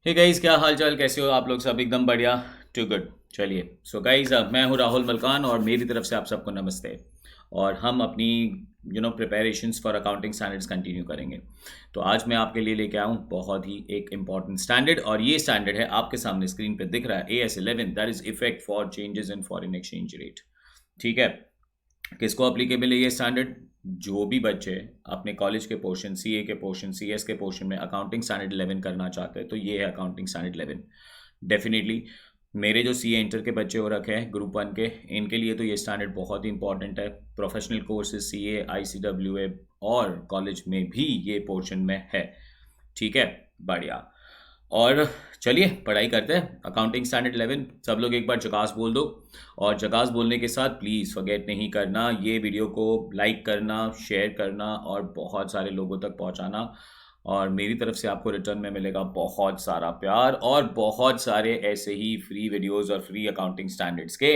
Hey guys, क्या हाल चाल, कैसे हो आप लोग? सब एकदम बढ़िया। Too good. चलिए, सो गाइस, मैं हूँ राहुल मलकान और मेरी तरफ से आप सबको नमस्ते। और हम अपनी preparations for accounting standards continue करेंगे। तो आज मैं आपके लिए लेके आया हूँ बहुत ही एक इम्पॉर्टेंट स्टैंडर्ड, और ये स्टैंडर्ड है आपके सामने स्क्रीन पे दिख रहा है, AS11, that is effect for changes in foreign exchange rate. ठीक है। किसको अप्लीकेबल है ये स्टैंडर्ड? जो भी बच्चे अपने कॉलेज के पोर्शन, सीए के पोर्शन, सीएस के पोर्शन में अकाउंटिंग स्टैंडर्ड 11 करना चाहते हैं, तो ये है अकाउंटिंग स्टैंडर्ड 11। डेफिनेटली मेरे जो सीए इंटर के बच्चे हो रखे हैं ग्रुप वन के, इनके लिए तो ये स्टैंडर्ड बहुत ही इंपॉर्टेंट है। प्रोफेशनल कोर्सेज, सीए, आईसीडब्ल्यूए और कॉलेज में भी ये पोर्शन में है। ठीक है, बढ़िया। और चलिए पढ़ाई करते हैं। अकाउंटिंग स्टैंडर्ड 11, सब लोग एक बार जकास बोल दो। और जकास बोलने के साथ प्लीज़ फॉरगेट नहीं करना ये वीडियो को लाइक करना, शेयर करना और बहुत सारे लोगों तक पहुंचाना। और मेरी तरफ से आपको रिटर्न में मिलेगा बहुत सारा प्यार और बहुत सारे ऐसे ही फ्री वीडियोस और फ्री अकाउंटिंग स्टैंडर्ड्स के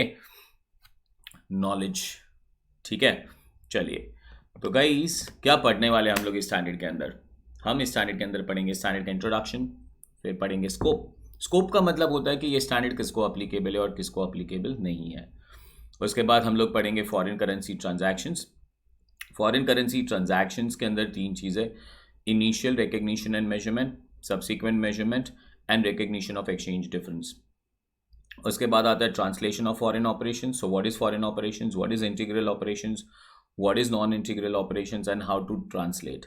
नॉलेज। ठीक है, चलिए। तो गाइस, क्या पढ़ने वाले हम लोग इस स्टैंडर्ड के अंदर? हम इस स्टैंडर्ड के अंदर पढ़ेंगे स्टैंडर्ड का इंट्रोडक्शन, फिर पढ़ेंगे स्कोप। स्कोप का मतलब होता है कि ये स्टैंडर्ड किसको अप्लीकेबल है और किसको अप्लीकेबल नहीं है। उसके बाद हम लोग पढ़ेंगे foreign currency transactions. Foreign currency transactions के अंदर तीन चीज़ें: initial recognition and measurement, subsequent measurement and recognition of exchange difference. उसके बाद आता है translation of foreign operation. So what is foreign operations, what is integral operations, what is non integral operations and how to translate.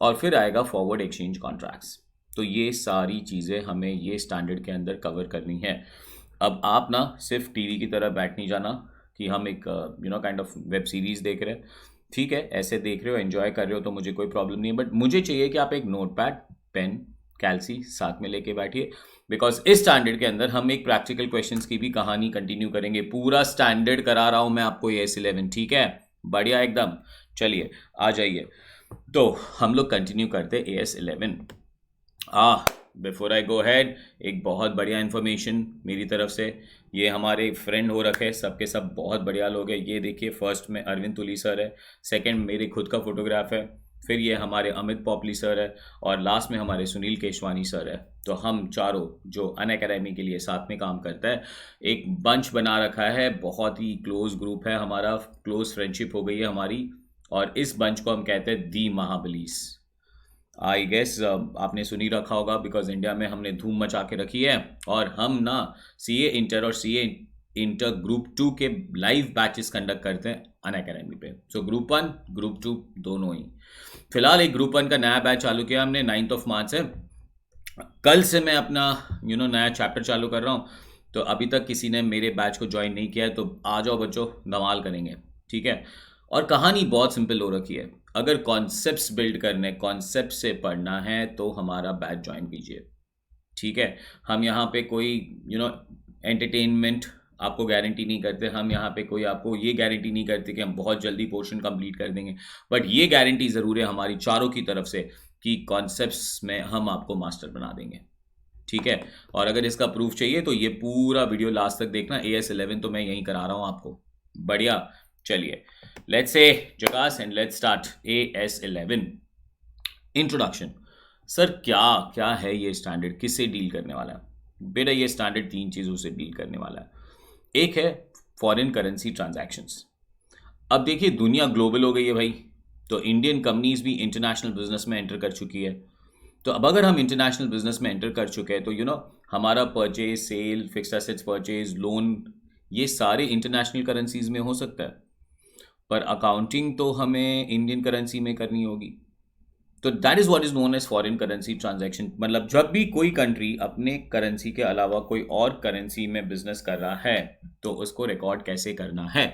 और फिर आएगा forward exchange contracts. तो ये सारी चीज़ें हमें ये स्टैंडर्ड के अंदर कवर करनी है। अब आप ना सिर्फ टीवी की तरह बैठ नहीं जाना कि हम एक काइंड ऑफ वेब सीरीज़ देख रहे हैं। ठीक है, ऐसे देख रहे हो, एंजॉय कर रहे हो तो मुझे कोई प्रॉब्लम नहीं है, बट मुझे चाहिए कि आप एक नोटपैड, पेन, कैल्सी साथ में लेके बैठिए। बिकॉज इस स्टैंडर्ड के अंदर हम एक प्रैक्टिकल क्वेश्चंस की भी कहानी कंटिन्यू करेंगे। पूरा स्टैंडर्ड करा रहा हूं मैं आपको AS11। ठीक है, बढ़िया एकदम। चलिए आ जाइए। तो हम लोग कंटिन्यू करते AS11। Uh before I go had, एक बहुत बढ़िया इन्फॉर्मेशन मेरी तरफ से। ये हमारे फ्रेंड हो रखे हैं, सबके सब बहुत बढ़िया लोग हैं। ये देखिए, फर्स्ट में अरविंद तुली सर है, सेकंड मेरे खुद का फोटोग्राफ है, फिर ये हमारे अमित पॉपली सर है, और लास्ट में हमारे सुनील केशवानी सर है। तो हम चारों जो अन अकेडमी के लिए साथ में काम करता है, एक बंच बना रखा है। बहुत ही क्लोज ग्रुप है हमारा, क्लोज फ्रेंडशिप हो गई है हमारी। और इस बंच को हम कहते हैं दी महाबलीस। आई गेस आपने सुनी रखा होगा, बिकॉज इंडिया में हमने धूम मचा के रखी है। और हम ना सीए इंटर और सीए इंटर ग्रुप टू के लाइव बैचेस कंडक्ट करते हैं अन अकेडमी पे। So group one, group two दोनों ही। फिलहाल एक ग्रुप वन का नया बैच चालू किया हमने 9th ऑफ मार्च से। कल से मैं अपना नया चैप्टर चालू कर रहा हूँ। तो अभी तक किसी ने मेरे बैच को ज्वाइन नहीं किया है तो आ जाओ बच्चों, धमाल करेंगे। ठीक है। और कहानी बहुत सिंपल हो रखी है। अगर कॉन्सेप्ट्स बिल्ड करने, कॉन्सेप्ट से पढ़ना है तो हमारा बैच ज्वाइन कीजिए। ठीक है। हम यहाँ पे कोई एंटरटेनमेंट आपको गारंटी नहीं करते। हम यहाँ पे कोई आपको ये गारंटी नहीं करते कि हम बहुत जल्दी पोर्शन कंप्लीट कर देंगे। बट ये गारंटी ज़रूर है हमारी चारों की तरफ से कि कॉन्सेप्ट्स में हम आपको मास्टर बना देंगे। ठीक है। और अगर इसका प्रूफ चाहिए तो ये पूरा वीडियो लास्ट तक देखना। AS11 तो मैं यहीं करा रहा हूँ आपको। बढ़िया। चलिए, let's say जकास and let's start AS11। Introduction. Sir क्या क्या है ये स्टैंडर्ड, किससे डील करने वाला है? बेटा ये स्टैंडर्ड तीन चीज़ों से डील करने वाला है। एक है फॉरेन करेंसी ट्रांजैक्शंस। अब देखिए, दुनिया ग्लोबल हो गई है भाई। तो इंडियन कंपनीज भी इंटरनेशनल बिजनेस में एंटर कर चुकी है। तो अब अगर हम इंटरनेशनल बिजनेस में एंटर कर चुके हैं तो हमारा purchase, sale, fixed assets purchase, loan, ये सारे इंटरनेशनल करेंसीज में हो सकता है। पर अकाउंटिंग तो हमें इंडियन करेंसी में करनी होगी। तो that is what is known as foreign currency transaction. मतलब जब भी कोई कंट्री अपने करेंसी के अलावा कोई और करेंसी में बिजनेस कर रहा है तो उसको रिकॉर्ड कैसे करना है।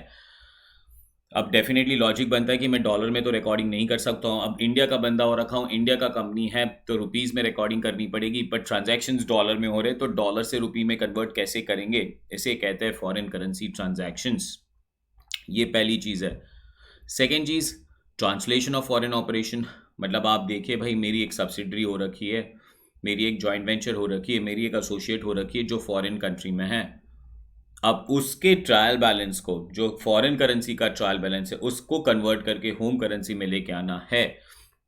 अब डेफिनेटली लॉजिक बनता है कि मैं डॉलर में तो रिकॉर्डिंग नहीं कर सकता हूँ। अब इंडिया का बंदा हो रखा हूँ, इंडिया का कंपनी है, तो रुपीज़ में रिकॉर्डिंग करनी पड़ेगी। बट ट्रांजैक्शंस डॉलर में हो रहे तो डॉलर से रुपी में कन्वर्ट कैसे करेंगे? इसे कहते हैं फॉरेन करेंसी ट्रांजैक्शंस। ये पहली चीज़ है। Second cheese, translation of foreign operation. मतलब आप देखिए भाई, मेरी एक सब्सिडरी हो रखी है, मेरी एक जॉइंट वेंचर हो रखी है, मेरी एक एसोसिएट हो रखी है जो फॉरेन कंट्री में है। अब उसके ट्रायल बैलेंस को, जो फॉरेन करेंसी का ट्रायल बैलेंस है, उसको कन्वर्ट करके होम करेंसी में लेके आना है।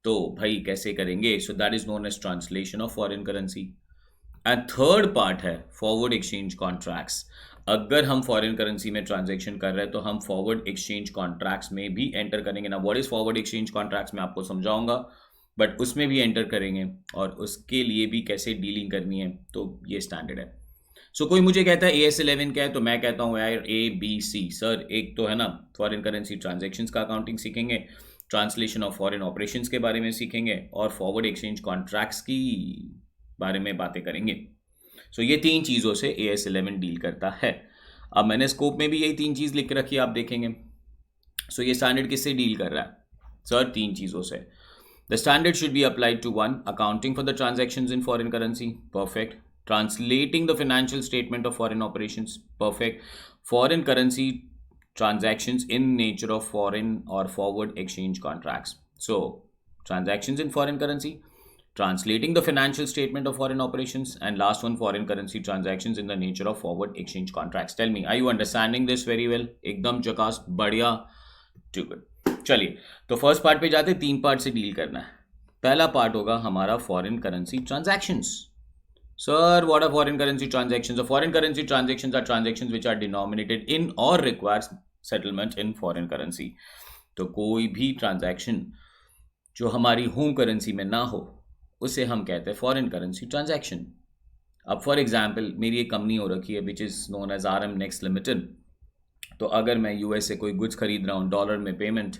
तो भाई कैसे करेंगे? So that is known as translation of foreign currency. And third part है फॉरवर्ड एक्सचेंज कॉन्ट्रैक्ट्स। अगर हम फॉरेन करेंसी में ट्रांजैक्शन कर रहे हैं तो हम फॉरवर्ड एक्सचेंज कॉन्ट्रैक्ट्स में भी एंटर करेंगे ना। What is forward exchange contracts मैं आपको समझाऊंगा, बट उसमें भी एंटर करेंगे और उसके लिए भी कैसे डीलिंग करनी है, तो ये स्टैंडर्ड है। सो कोई मुझे कहता है AS11 क्या है, तो मैं कहता हूँ यार ABC। सर एक तो है ना फॉरेन करेंसी ट्रांजैक्शंस का अकाउंटिंग सीखेंगे, ट्रांसलेशन ऑफ फॉरेन ऑपरेशंस के बारे में सीखेंगे और फॉरवर्ड एक्सचेंज कॉन्ट्रैक्ट्स की बारे में बातें करेंगे। सो ये तीन चीज़ों से AS11 डील करता है। अब मैंने स्कोप में भी यही तीन चीज़ लिख के रखी है, आप देखेंगे। सो ये स्टैंडर्ड किससे डील कर रहा है सर? तीन चीज़ों से। The standard should be applied to 1 accounting for the transactions in foreign currency, perfect. Translating the financial statement of foreign operations, perfect. Foreign currency transactions in nature of foreign or forward exchange contracts. So transactions in foreign currency, translating the financial statement of foreign operations, and last one, foreign currency transactions in the nature of forward exchange contracts. Tell me, are you understanding this very well? एकदम चकास, बढ़िया, too good. चलिए, तो first part पे जाते, तीन part से deal करना है। पहला पार्ट होगा हमारा foreign currency transactions. Sir, what are foreign currency transactions? So foreign currency transactions are transactions which are denominated in or requires settlement in foreign currency. तो कोई भी ट्रांजैक्शन जो हमारी होम करेंसी में ना हो उसे हम कहते हैं फॉरेन करेंसी ट्रांजैक्शन। अब फॉर एग्जांपल मेरी एक कंपनी हो रखी है which is known as RM next limited. तो अगर मैं US से कोई गुड्स खरीद रहा हूँ, डॉलर में पेमेंट,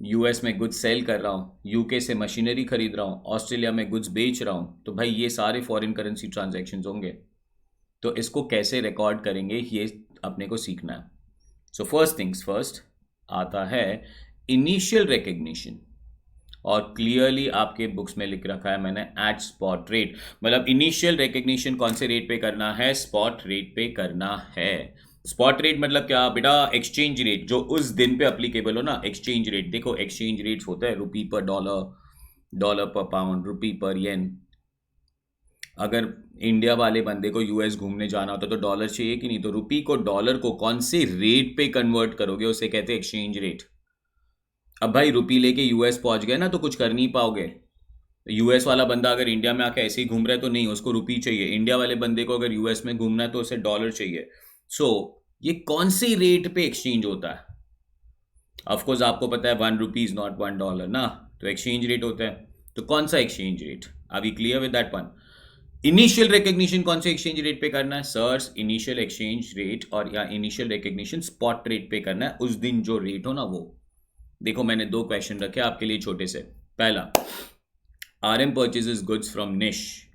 US में गुड्स सेल कर रहा हूँ, UK से मशीनरी खरीद रहा हूँ, ऑस्ट्रेलिया में गुड्स बेच रहा हूँ, तो भाई ये सारे फॉरेन करेंसी ट्रांजैक्शंस होंगे। तो इसको कैसे रिकॉर्ड करेंगे ये अपने को सीखना है। सो फर्स्ट थिंग्स फर्स्ट आता है इनिशियल रिकग्निशन, और क्लियरली आपके बुक्स में लिख रखा है मैंने एट स्पॉट रेट। मतलब इनिशियल रिकग्निशन कौन से रेट पे करना है? स्पॉट रेट पे करना है। स्पॉट रेट मतलब क्या बेटा? एक्सचेंज रेट जो उस दिन पे अप्लीकेबल हो ना। एक्सचेंज रेट देखो, एक्सचेंज रेट्स होता है रुपी पर डॉलर, डॉलर पर पाउंड, रुपी पर येन। अगर इंडिया वाले बंदे को US घूमने जाना होता तो डॉलर चाहिए कि नहीं? तो रुपी को डॉलर को कौन से रेट पे कन्वर्ट करोगे उसे कहते हैं एक्सचेंज रेट। अब भाई रुपी लेके US पहुंच गए ना तो कुछ कर नहीं पाओगे। US वाला बंदा अगर इंडिया में आके ऐसे ही घूम रहा है तो नहीं, उसको रुपी चाहिए। इंडिया वाले बंदे को अगर US में घूमना है तो उसे डॉलर चाहिए। सो ये कौन सी रेट पे एक्सचेंज होता है? ऑफकोर्स आपको पता है 1 रुपी इज नॉट $1 ना, तो एक्सचेंज रेट होता है। तो कौन सा exchange rate? Are we clear with that one? Initial recognition कौन से एक्सचेंज रेट पे करना है? सर्स इनिशियल एक्सचेंज रेट और या इनिशियल रिकग्निशन स्पॉट रेट पे करना है, उस दिन जो रेट हो ना वो। देखो मैंने दो क्वेश्चन रखे आपके लिए छोटे से। पहला, RM purchases goods from Nish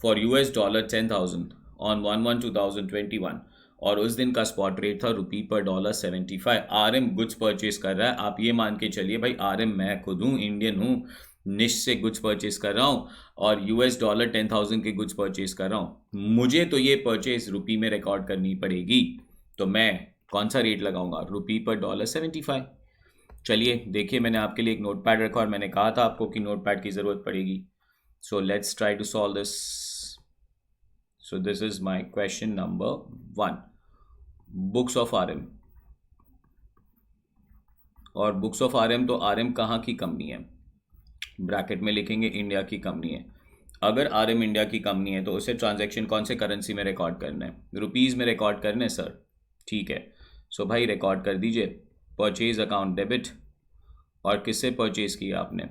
for $10,000 on 1/1/2021 और उस दिन का स्पॉट रेट था रुपी पर $75। RM गुड्स परचेज कर रहा है। आप ये मान के चलिए भाई RM मैं खुद हूँ, इंडियन हूँ, निश से गुड्स परचेज कर रहा हूँ और $10,000 के गुड्स परचेज कर रहा हूँ। मुझे तो ये परचेज रुपी में रिकॉर्ड करनी पड़ेगी, तो मैं कौन सा रेट लगाऊंगा? रुपी पर $75। चलिए देखिए, मैंने आपके लिए एक नोटपैड रखा और मैंने कहा था आपको कि नोटपैड की ज़रूरत पड़ेगी। So let's try to solve this. So this is my question number 1, books of RM। और बुक्स ऑफ RM, तो RM कहाँ की कंपनी है? ब्रैकेट में लिखेंगे इंडिया की कंपनी है। अगर RM इंडिया की कंपनी है तो उसे ट्रांजैक्शन कौन से करेंसी में रिकॉर्ड करना है? रुपीज़ में रिकॉर्ड करना है सर। ठीक है, सो भाई रिकॉर्ड कर दीजिए। परचेज अकाउंट डेबिट, और किससे परचेज किया आपने?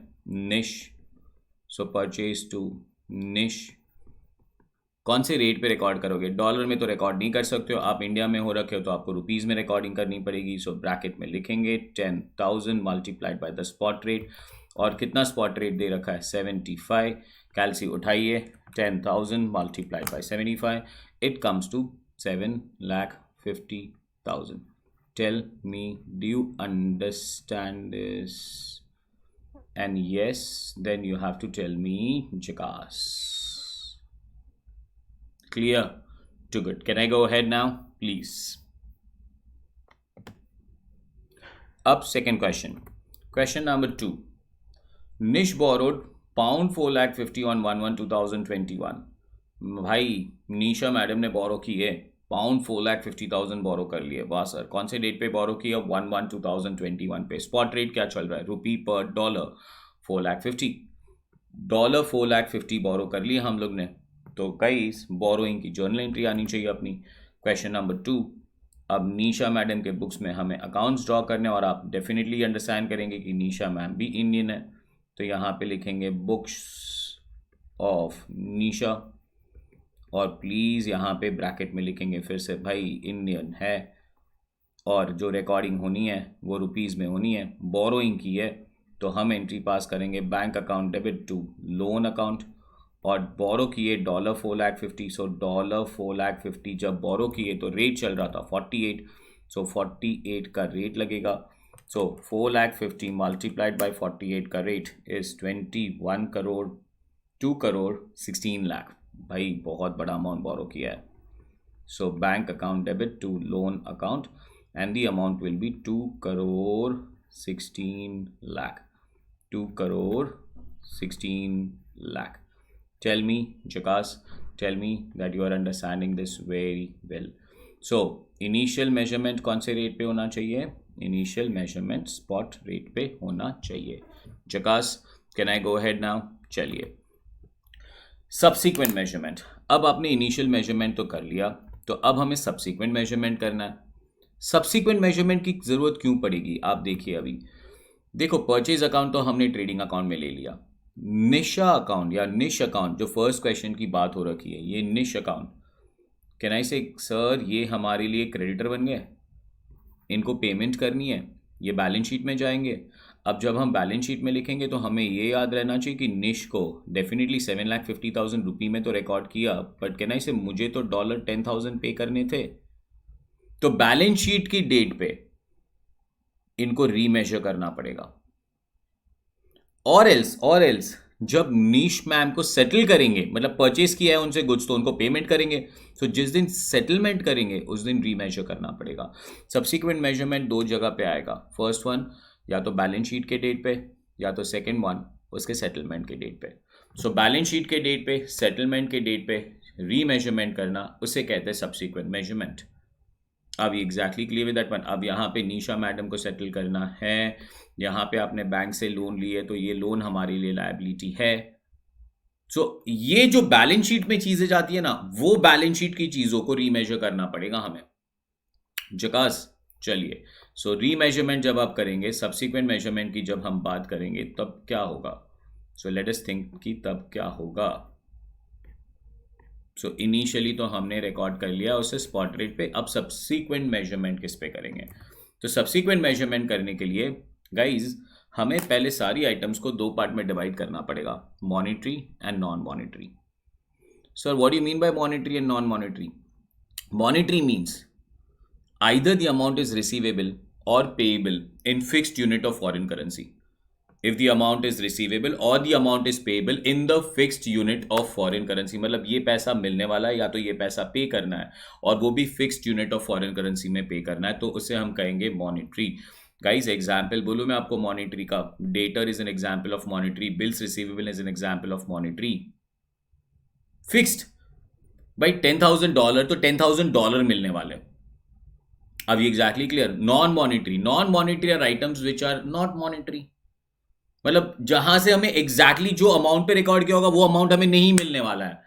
निश। सो परचेज टू निश। कौन से रेट पे रिकॉर्ड करोगे? डॉलर में तो रिकॉर्ड नहीं कर सकते हो, आप इंडिया में हो रखे हो तो आपको रुपीज़ में रिकॉर्डिंग करनी पड़ेगी। सो ब्रैकेट में लिखेंगे 10,000 multiplied by the spot rate. और कितना स्पॉट रेट दे रखा है? 75। कैलसी उठाइए, 10,000 multiplied by 75, it comes to 7,50,000। Tell me, do you understand this? And yes, then you have to tell me Jakas. Clear? Too good. Can I go ahead now, please? Up, second question. Question number 2. Nish borrowed £450,000 on 1/1/2021. भाई निशा madam ने बोरो की है £450,000 बोरो कर लिए। वाह sir, कौन से date पे बोरो किया? 1/1/2021 पे। स्पॉट रेट क्या चल रहा है? रुपी पर डॉलर $450। $450 बोरो कर लिए हम लोग ने। तो गाइस बोरोइंग की जर्नल एंट्री आनी चाहिए अपनी। क्वेश्चन नंबर 2, अब नीशा मैडम के बुक्स में हमें अकाउंट्स ड्रॉ करने, और आप डेफिनेटली अंडरस्टैंड करेंगे कि नीशा मैम भी इंडियन है, तो यहाँ पे लिखेंगे बुक्स ऑफ नीशा, और प्लीज़ यहाँ पे ब्रैकेट में लिखेंगे फिर से भाई इंडियन है, और जो रिकॉर्डिंग होनी है वो रुपीज़ में होनी है। बोरोइंग की है तो हम एंट्री पास करेंगे bank account debit to loan account, और बोरो किए $4,50,000, सो $4,50,000 जब बोरो किए तो रेट चल रहा था 48, सो 48 का रेट लगेगा। सो 4,50,000 मल्टीप्लाइड बाय 48 का रेट इज 21 करोड़ 2 करोड़ 16 लाख। भाई बहुत बड़ा अमाउंट बोरो किया है। So bank account debit to loan account and the amount will be 2 crore 16 lakh. 2 crore 16 lakh. Tell me, Jakas, tell me that you are understanding this very well. So, initial measurement कौन से rate पे होना चाहिए? Initial measurement spot rate पे होना चाहिए। Jakas, can I go ahead now? चलिए। Subsequent measurement. अब आपने initial measurement तो कर लिया, तो अब हमें subsequent measurement करना है। सब्सिक्वेंट मेजरमेंट की जरूरत क्यों पड़ेगी? आप देखिए, अभी देखो परचेज अकाउंट तो हमने ट्रेडिंग अकाउंट में ले लिया, निशा अकाउंट या निश अकाउंट जो फर्स्ट क्वेश्चन की बात हो रखी है, ये निश अकाउंट, कैन आई से सर ये हमारे लिए क्रेडिटर बन गए, इनको पेमेंट करनी है, ये बैलेंस शीट में जाएंगे। अब जब हम बैलेंस शीट में लिखेंगे तो हमें ये याद रहना चाहिए कि निश को डेफिनेटली 7,50,000 रुपये में तो रिकॉर्ड किया, बट कैन आई से मुझे तो $10,000 पे करने थे, तो बैलेंस शीट की डेट पे इनको रीमेजर करना पड़ेगा। और एल्स जब नीश मैम को सेटल करेंगे, मतलब परचेस किया है उनसे गुड्स, तो उनको पेमेंट करेंगे, तो जिस दिन सेटलमेंट करेंगे उस दिन रीमेजर करना पड़ेगा। सब्सिक्वेंट मेजरमेंट दो जगह पे आएगा, फर्स्ट वन या तो बैलेंस शीट के डेट पे, या तो सेकेंड वन उसके सेटलमेंट के डेट पे। सो बैलेंस शीट के डेट पे, सेटलमेंट के डेट पे रीमेजरमेंट करना, उसे कहते हैं सब्सिक्वेंट मेजरमेंट। अब exactly clear with that one. अब यहाँ पे नीशा मैडम को सेटल करना है, यहाँ पे आपने बैंक से लोन लिए तो ये लोन हमारे लिए लायबिलिटी है। सो ये जो बैलेंस शीट में चीजें जाती है ना, वो बैलेंस शीट की चीजों को रीमेजर करना पड़ेगा हमें। जकास, चलिए। सो रीमेजरमेंट जब आप करेंगे, सब्सिक्वेंट मेजरमेंट की जब हम बात करेंगे तब क्या होगा? सो लेट अस थिंक कि तब क्या होगा। सो इनिशियली तो हमने रिकॉर्ड कर लिया उसे स्पॉट रेट पे, अब सब्सीक्वेंट मेजरमेंट किस पे करेंगे? तो सब्सीक्वेंट मेजरमेंट करने के लिए गाइज हमें पहले सारी आइटम्स को दो पार्ट में डिवाइड करना पड़ेगा, monetary and non monetary. Sir what do you mean by monetary and non monetary? Monetary means either the amount is receivable or payable in fixed unit of foreign currency. If the amount is receivable or the amount is payable in the fixed unit of foreign currency, मतलब ये पैसा मिलने वाला है या तो ये पैसा पे करना है, और वो भी fixed unit of foreign currency में पे करना है, तो उसे हम कहेंगे मॉनिटरी। गाइज एग्जाम्पल बोलूँ मैं आपको मॉनिटरी का, debtor is an example of monetary, bills receivable is an example of monetary. Fixed भाई $10,000, तो $10,000 मिलने वाले। अब ये exactly clear. Non monetary are items which are not monetary, मतलब जहां से हमें एग्जैक्टली जो अमाउंट पे रिकॉर्ड किया होगा वो अमाउंट हमें नहीं मिलने वाला है।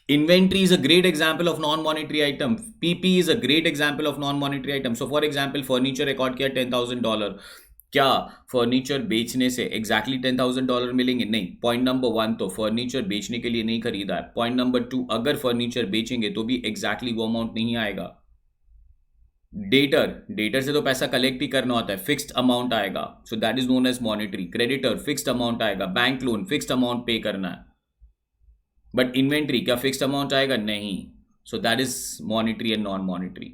Inventory is a great example of non monetary item, PP is a great example of non monetary item. So for example furniture record किया $10,000, क्या फर्नीचर बेचने से एग्जैक्टली $10,000 मिलेंगे? नहीं। पॉइंट नंबर 1 तो फर्नीचर बेचने के लिए नहीं खरीदा है। पॉइंट नंबर 2, अगर फर्नीचर बेचेंगे तो भी एग्जैक्टली वो अमाउंट नहीं आएगा। डेटर से तो पैसा कलेक्ट ही करना होता है, फिक्स्ड अमाउंट आएगा, so that is known as monetary. Creditor fixed amount आएगा, bank loan fixed amount pay करना है, बट इन्वेंट्री क्या फिक्स्ड अमाउंट आएगा? नहीं। So that is monetary and non monetary.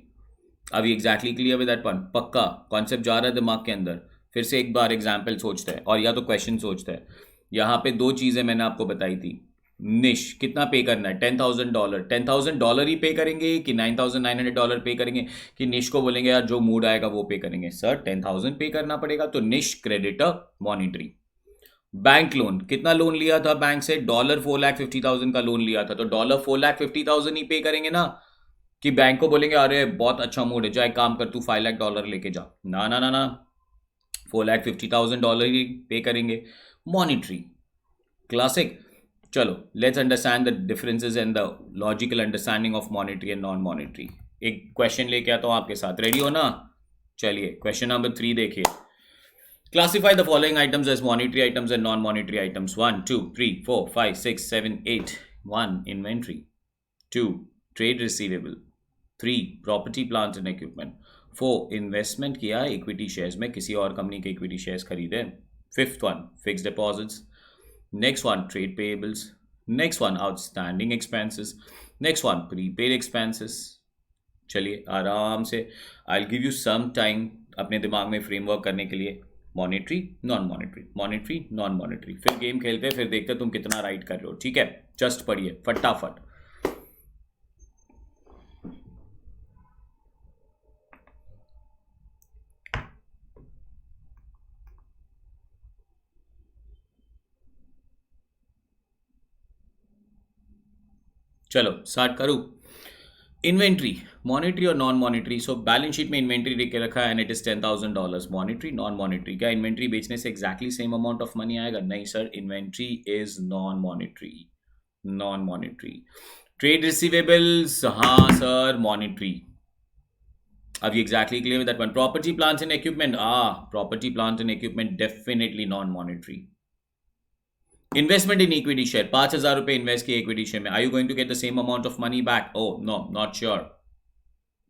अभी exactly clear with that one? पक्का concept जा रहा है दिमाग के अंदर? फिर से एक बार एग्जाम्पल सोचते हैं, और या तो क्वेश्चन सोचते हैं। यहाँ पे दो चीजें मैंने आपको बताई थी। निश कितना पे करना है? $10,000 ही पे करेंगे कि $9,900 पे करेंगे, कि निश को बोलेंगे यार जो मूड आएगा वो पे करेंगे? सर 10,000 पे करना पड़ेगा, तो निश क्रेडिटर मॉनिटरी। बैंक लोन, कितना लोन लिया था बैंक से? $4,50,000 का लोन लिया था, तो $4,50,000 ही पे करेंगे ना, कि बैंक को बोलेंगे अरे बहुत अच्छा मूड है, जा एक काम कर तू $5,00,000 लेके जा? ना ना ना ना, $4,50,000 ही पे करेंगे। Monetary classic. चलो let's understand the differences and the logical understanding of monetary and non monetary. एक क्वेश्चन लेके आता हूँ आपके साथ. रेडी हो ना? चलिए क्वेश्चन नंबर 3 देखिए. Classify the following items as monetary items and non-monetary items. 1, 2, 3, 4, 5, 6, 7, 8. 1. Inventory. 2. Trade receivable. 3. Property, plant and equipment. 4. Investment किया equity shares में, किसी और कंपनी के equity shares खरीदे. 5th one, fixed deposits. Next one, trade payables. Next one, outstanding expenses. Next one, prepaid expenses. चलिए आराम से I'll give you some time अपने दिमाग में फ्रेमवर्क करने के लिए. Monetary non monetary, monetary non monetary, फिर गेम खेलते हैं, फिर देखते हैं तुम कितना राइट कर रहे हो. ठीक है, जस्ट पढ़िए फटाफट. चलो स्टार्ट करूं. इन्वेंट्री मॉनेटरी और non monetary. So balance sheet में इन्वेंट्री लिख के रखा है and it is $10,000. Monetary non monetary. क्या इन्वेंट्री बेचने से exactly same amount of money आएगा? नहीं sir, inventory is non monetary. Non monetary. Trade receivables, हाँ सर मॉनेटरी. अब exactly clear with that one. Property plants and equipment, property plant and equipment definitely non monetary. Investment in equity share, 5,000 रुपए invest किए equity share में. Are you going to get the same amount of money back? Oh no, not sure.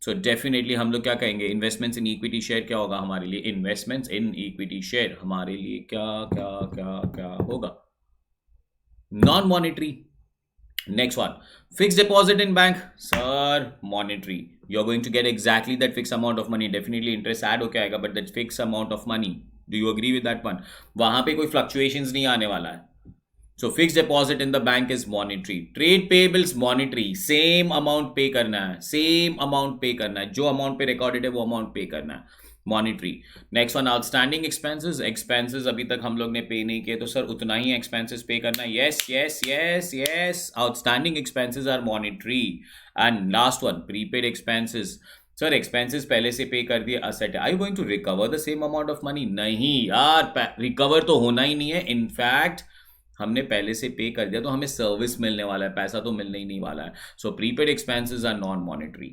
So definitely हम लोग क्या कहेंगे? Investments in equity share क्या होगा हमारे लिए? इन्वेस्टमेंट्स इन इक्विटी शेयर हमारे लिए क्या क्या क्या क्या होगा? Non monetary. Next one, fix deposit in bank. Sir monetary. You are going to get exactly that fix amount of money. Definitely interest add होकर आएगा, but that fix amount of money, do you agree with that one? वहां पे कोई fluctuations नहीं आने वाला है. So fixed deposit in the bank is monetary. Trade payables monetary. Same amount pay करना है. Same amount pay करना है. जो amount पे recorded है वो amount pay करना है. Monetary. Next one, outstanding expenses. Expenses अभी तक हम लोग ने pay नहीं किए तो सर उतना ही expenses pay करना है. Yes, yes, yes, yes. Outstanding expenses are monetary. And last one, prepaid expenses. Sir expenses पहले से पे कर दिए, असेट है. Are you going to recover the same amount of money? नहीं यार, रिकवर तो होना ही नहीं है. इनफैक्ट हमने पहले से पे कर दिया तो हमें सर्विस मिलने वाला है, पैसा तो मिलने ही नहीं वाला है. So prepaid expenses are non monetary.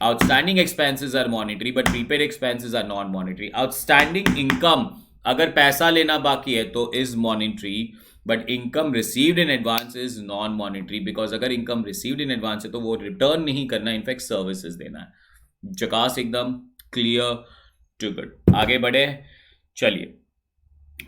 Outstanding expenses are monetary but prepaid expenses are non monetary. Outstanding income, अगर पैसा लेना बाकी है तो is monetary, but income received in advance is non monetary. Because अगर इनकम रिसीव्ड इन एडवांस है तो वो रिटर्न नहीं करना, इनफैक्ट सर्विसेज देना है. जकास एकदम क्लियर टू गुड. आगे बढ़े. चलिए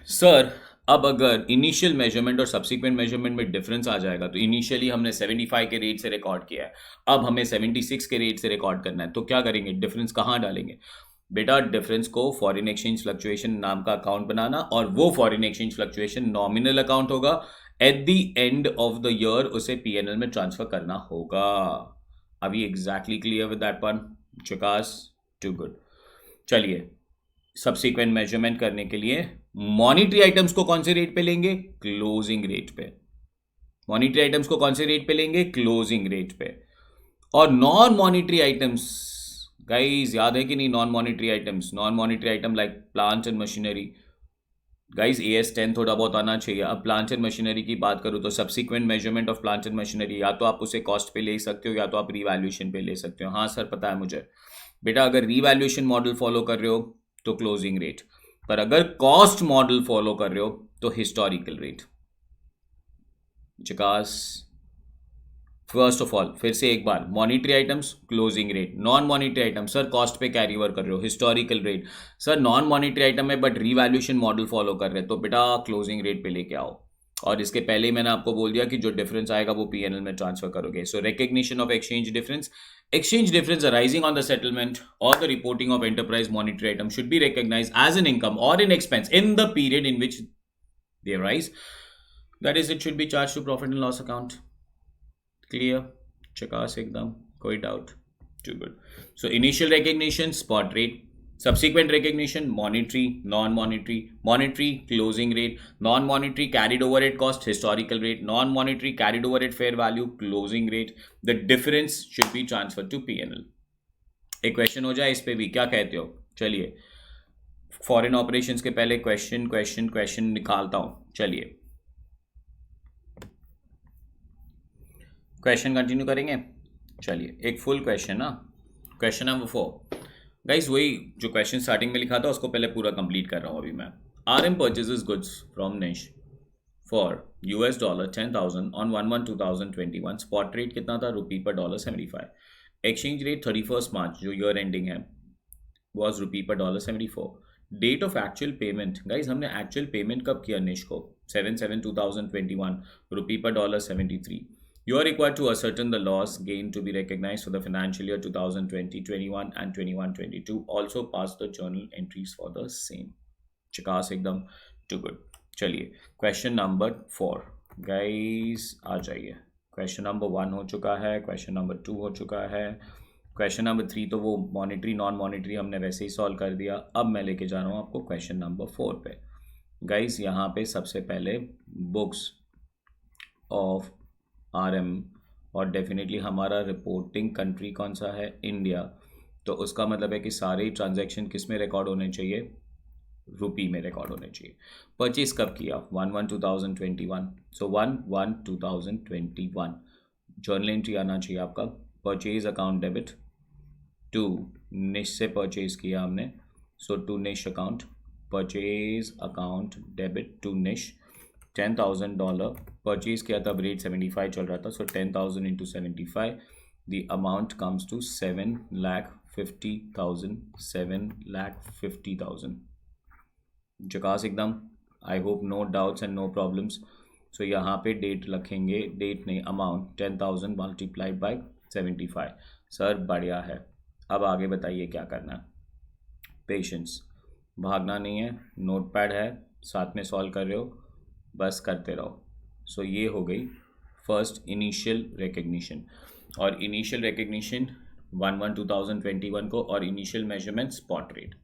सर, अब अगर इनिशियल मेजरमेंट और सब्सिक्वेंट मेजरमेंट में डिफरेंस आ जाएगा, तो इनिशियली हमने 75 के रेट से रिकॉर्ड किया है, अब हमें 76 के रेट से रिकॉर्ड करना है, तो क्या करेंगे? डिफरेंस कहाँ डालेंगे? बेटा डिफरेंस को फॉरेन एक्सचेंज फ्लक्चुएशन नाम का अकाउंट बनाना, और वो foreign exchange fluctuation nominal account होगा. At the end of the year उसे पीएनएल में ट्रांसफर करना होगा. अभी exactly clear with that one? चकास टू गुड. चलिए सब्सिक्वेंट मेजरमेंट करने के लिए मॉनिटरी आइटम्स को कौन से रेट पे लेंगे? क्लोजिंग रेट पे. मॉनिटरी आइटम्स को कौन से रेट पे लेंगे? क्लोजिंग रेट पे. और नॉन मॉनिटरी आइटम्स, गाइस याद है कि नहीं? Non monetary items, non monetary item like plant and machinery. Guys AS10 थोड़ा बहुत आना चाहिए. अब प्लांट एंड मशीनरी की बात करूं तो subsequent measurement of plant and machinery, या तो आप उसे कॉस्ट पे ले सकते हो या तो आप रीवैल्यूएशन पे ले सकते हो. हाँ सर पता है मुझे. बेटा अगर रीवैल्यूएशन मॉडल फॉलो कर रहे हो तो क्लोजिंग रेट, पर अगर कॉस्ट मॉडल फॉलो कर रहे हो तो हिस्टोरिकल रेट. जकास. फर्स्ट ऑफ ऑल फिर से एक बार, monetary items closing rate, non monetary item sir cost पे कैरी ओवर कर रहे हो historical rate. Sir non monetary item है बट रीवैल्यूएशन मॉडल फॉलो कर रहे हैं तो बेटा क्लोजिंग रेट पे लेके आओ. और इसके पहले ही मैंने आपको बोल दिया कि जो डिफरेंस आएगा वो पीएनएल में ट्रांसफर करोगे. So recognition of exchange difference. Exchange difference arising on the settlement or the reporting of enterprise monetary item should be recognized as an income or an expense in the period in which they arise. That is, it should be charged to profit and loss account. Clear? Chakas ekdam. Koi doubt? Too good. So initial recognition, spot rate. Subsequent recognition, monetary, non-monetary. Monetary, closing rate. Non-monetary, carried overhead cost, historical rate. Non-monetary, carried overhead fair value, closing rate. The difference should be transferred to P&L. एक question हो जाए इस पे भी, क्या कहते हो? चलिए फॉरेन ऑपरेशंस के पहले क्वेश्चन निकालता हूं. चलिए क्वेश्चन कंटिन्यू करेंगे। चलिए एक फुल क्वेश्चन ना, क्वेश्चन नंबर 4। गाइस वही जो क्वेश्चन स्टार्टिंग में लिखा था उसको पहले पूरा कंप्लीट कर रहा हूँ अभी मैं। RM purchases goods from Nish for $10,000 on 1/1/2021। Spot rate कितना था? रुपी पर $75। एक्सचेंज रेट 31 मार्च जो ईयर एंडिंग है was rupee per $74। Date of actual payment, guys हमने एक्चुअल पेमेंट कब किया निश को? 7/7/2021, रुपी पर $73। You are required to ascertain the loss gain to be recognized for the financial year 2020, 21 and 21, 22. Also pass the journal entries for the same. Chicas एकदम to good. चलिए question number 4 guys आ जाइए। Question number 1 हो चुका है, question number 2 हो चुका है, question number 3 तो वो मॉनिटरी नॉन मॉनिटरी हमने वैसे ही सॉल्व कर दिया। अब मैं लेके जा रहा हूँ आपको क्वेश्चन नंबर 4 पे। गाइस यहाँ पे सबसे पहले बुक्स ऑफ RM और डेफिनेटली हमारा रिपोर्टिंग कंट्री कौन सा है? इंडिया। तो उसका मतलब है कि सारे ट्रांजैक्शन किस में रिकॉर्ड होने चाहिए? रुपी में रिकॉर्ड होने चाहिए। परचेज कब किया? 1/1/2021। सो 1/1/2021 जर्नल एंट्री आना चाहिए आपका। परचेज अकाउंट डेबिट टू निश से परचेज किया हमने, so to Nish account. Purchase account debit to Nish $10,000 purchase किया, तब रेट 75 चल रहा था, so 10,000 into 75 the amount comes to 7,50,000। 7,50,000 जकास एकदम। I hope no doubts and no problems. So यहाँ पे डेट रखेंगे, डेट नहीं अमाउंट 10,000 मल्टीप्लाइड बाय 75। सर बढ़िया है। अब आगे बताइए क्या करना है। पेशेंस, भागना नहीं है, नोट पैड है, साथ में सॉल्व कर रहे हो, बस करते रहो। सो ये हो गई फर्स्ट इनिशियल रिकग्निशन, और इनिशियल रिकग्निशन 1/1/2021 को, और इनिशियल मेजरमेंट स्पॉट रेट।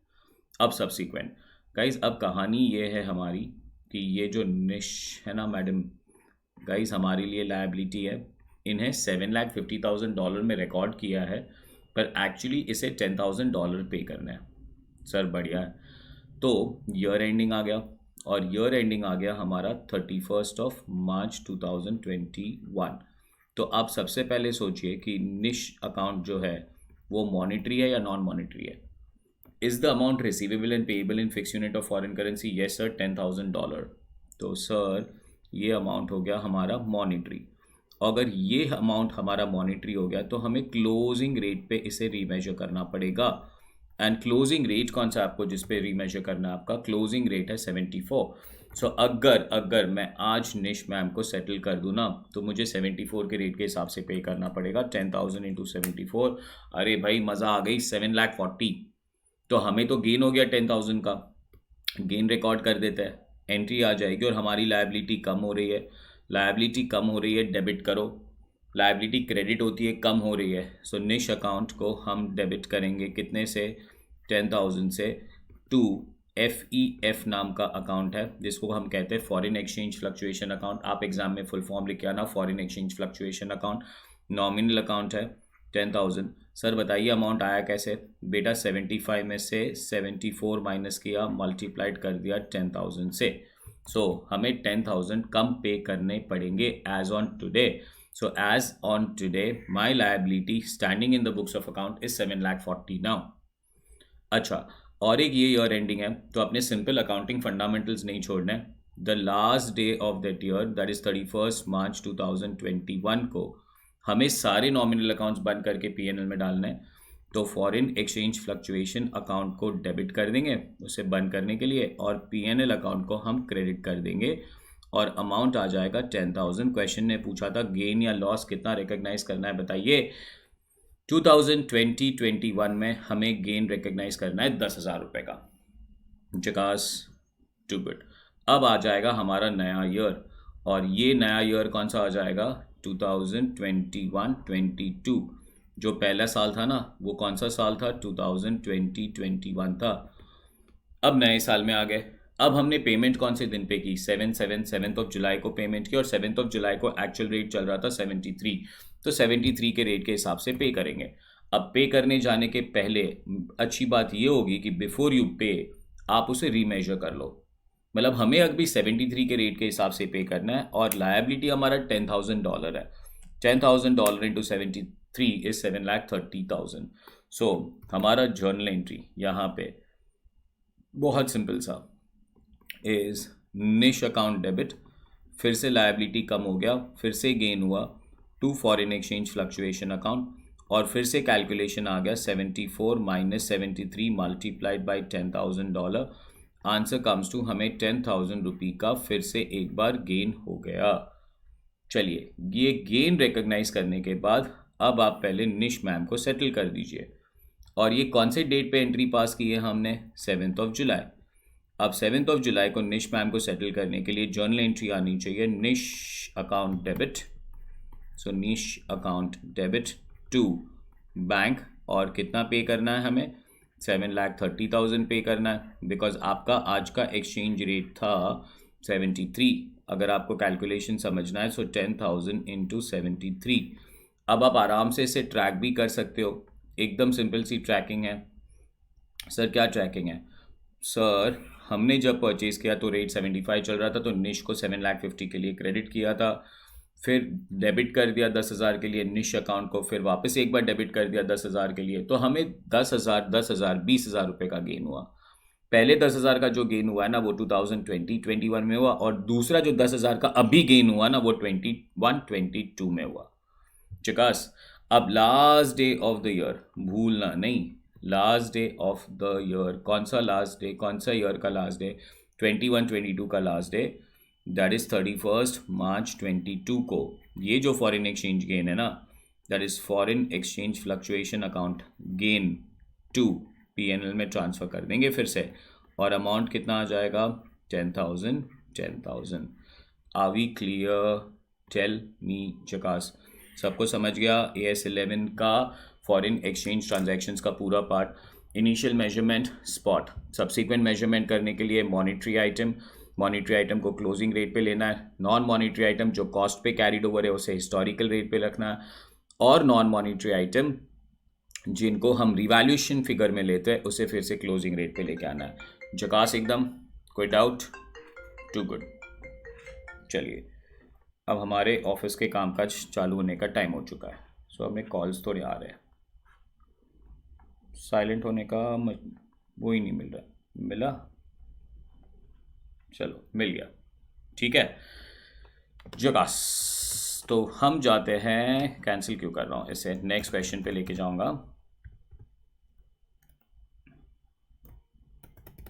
अब सब्सिक्वेंट गाइज, अब कहानी ये है हमारी कि ये जो निश है ना मैडम, गाइज हमारे लिए लायबिलिटी है। इन्हें $7,50,000 में रिकॉर्ड किया है, पर एक्चुअली इसे $10,000 पे करना है। सर बढ़िया है। तो ईयर एंडिंग आ गया, और ईयर एंडिंग आ गया हमारा 31 मार्च 2021। तो आप सबसे पहले सोचिए कि निश अकाउंट जो है वो मॉनिटरी है या नॉन मॉनिटरी है? Is the amount receivable and payable in fix unit of foreign currency? Yes sir, $10,000। तो सर ये अमाउंट हो गया हमारा मॉनिटरी। अगर ये अमाउंट हमारा मॉनिटरी हो गया तो हमें क्लोजिंग रेट पे इसे रीमेजर करना पड़ेगा। एंड क्लोजिंग रेट कौन सा आपको जिस पे रीमेजर करना है? आपका क्लोजिंग रेट है 74। सो अगर मैं आज निश मैम को सेटल कर दूँ ना, तो मुझे 74 के रेट के हिसाब से पे करना पड़ेगा। 10,000 इंटू 74, अरे भाई मज़ा आ गई, 7,40,000। तो हमें तो गेन हो गया 10,000 का, गेन रिकॉर्ड कर देते हैं, एंट्री आ जाएगी, और हमारी लायबिलिटी कम हो रही है। लायबिलिटी कम हो रही है, डेबिट करो। लायबिलिटी क्रेडिट होती है, कम हो रही है। सो निश अकाउंट को हम डेबिट करेंगे कितने से? 10,000 से, टू FEF नाम का अकाउंट है जिसको हम कहते हैं फॉरेन एक्सचेंज फ्लक्चुएशन अकाउंट। आप एग्जाम में फुल फॉर्म लिख के आना, foreign exchange fluctuation account. Nominal account है 10,000। सर बताइए अमाउंट आया कैसे? बेटा 75 में से 74 माइनस किया, मल्टीप्लाइड कर दिया 10,000 से। सो हमें 10,000 कम पे करने पड़ेंगे as on today. So as on today, my liability standing in the books of account is 7,40,000 now. अच्छा, और एक ये ईयर एंडिंग है, तो अपने सिंपल अकाउंटिंग फंडामेंटल्स नहीं छोड़ना है। The last day of that year, that is 31 मार्च 2021 को हमें सारे नॉमिनल अकाउंट्स बंद करके PNL में डालना है। तो फॉरेन एक्सचेंज फ्लक्चुएशन अकाउंट को डेबिट कर देंगे उसे बंद करने के लिए, और PNL अकाउंट को हम क्रेडिट कर देंगे, और अमाउंट आ जाएगा 10,000। क्वेश्चन ने पूछा था गेन या लॉस कितना रिकॉग्नाइज करना है, बताइए। 2020-21 में हमें गेन रिकॉग्नाइज करना है 10,000 रुपये का। जकास टू गुड। अब आ जाएगा हमारा नया ईयर, और ये नया ईयर कौन सा आ जाएगा? 2021-22। जो पहला साल था ना, वो कौन सा साल था? 2020-21 था। अब नए साल में आ गए। अब हमने पेमेंट कौन से दिन पे की? 7th जुलाई को पेमेंट की, और 7th जुलाई को एक्चुअल रेट चल रहा था 73। तो 73 के रेट के हिसाब से पे करेंगे। अब पे करने जाने के पहले अच्छी बात ये होगी कि बिफोर यू पे आप उसे रीमेजर कर लो। मतलब हमें अभी 73 के रेट के हिसाब से पे करना है, और लायबिलिटी हमारा $10,000 है। $10,000 into 73 is 7,30,000. सो हमारा जर्नल एंट्री यहाँ पे बहुत सिंपल सा इज निश अकाउंट डेबिट, फिर से लायबिलिटी कम हो गया, फिर से गेन हुआ to foreign exchange fluctuation account, और फिर से कैलकुलेशन आ गया 74 minus 73 multiplied by $10,000. Answer comes to हमें 10,000 रुपी का फिर से एक बार गेन हो गया. चलिए, ये गेन रिकॉग्नाइज करने के बाद अब आप पहले निश मैम को सेटल कर दीजिए. और ये कौन से डेट पे एंट्री पास की है हमने? 7 जुलाई. अब 7 जुलाई को निश मैम को सेटल करने के लिए जर्नल एंट्री आनी चाहिए निश अकाउंट डेबिट. सो निश अकाउंट डेबिट टू बैंक, और कितना पे करना है हमें? 7,30,000 पे करना है, बिकॉज आपका आज का एक्सचेंज रेट था 73. अगर आपको कैलकुलेशन समझना है सो 10,000 इंटू 73. अब आप आराम से इसे ट्रैक भी कर सकते हो, एकदम सिंपल सी ट्रैकिंग है. सर क्या ट्रैकिंग है? सर हमने जब परचेज़ किया तो रेट 75 चल रहा था, तो निश को 7,50,000 के लिए क्रेडिट किया था, फिर डेबिट कर दिया 10,000 के लिए निश अकाउंट को, फिर वापस एक बार डेबिट कर दिया 10,000 के लिए, तो हमें 10,000 20,000 रुपये का गेन हुआ. पहले 10,000 का जो गेन हुआ है ना वो 2020-21 में हुआ, और दूसरा जो 10,000 का अभी गेन हुआ ना वो 21-22 में हुआ. चिकास. अब last day of the year भूलना नहीं, last day of the year कौन सा लास्ट डे, कौन सा ईयर का लास्ट डे? 21-22 का last day, that is 31 March 22 को ये जो फॉरेन एक्सचेंज गेन है ना, that is foreign exchange fluctuation account gain to PNL में ट्रांसफ़र कर देंगे फिर से, और अमाउंट कितना आ जाएगा? 10,000. Are we clear? Tell me जकास. सबको समझ गया? AS11 का फॉरेन एक्सचेंज ट्रांजैक्शंस का पूरा part. Initial measurement spot, subsequent measurement करने के लिए मॉनिटरी आइटम को क्लोजिंग रेट पे लेना है, नॉन मॉनिटरी आइटम जो कॉस्ट पे कैरिड ओवर है उसे हिस्टोरिकल रेट पे रखना है, और नॉन मॉनिटरी आइटम जिनको हम रिवैल्यूएशन फिगर में लेते हैं उसे फिर से क्लोजिंग रेट पे लेके आना है. जकास एकदम, कोई डाउट? To good. चलिए, अब हमारे ऑफिस के कामकाज चालू होने का टाइम हो चुका है. सो हमें कॉल्स थोड़े आ रहे हैं, साइलेंट होने का वो ही नहीं मिल रहा. मिला? चलो मिल गया, ठीक है. जगास. तो हम जाते हैं, कैंसिल क्यों कर रहा हूँ इसे, नेक्स्ट क्वेश्चन पे लेके जाऊंगा.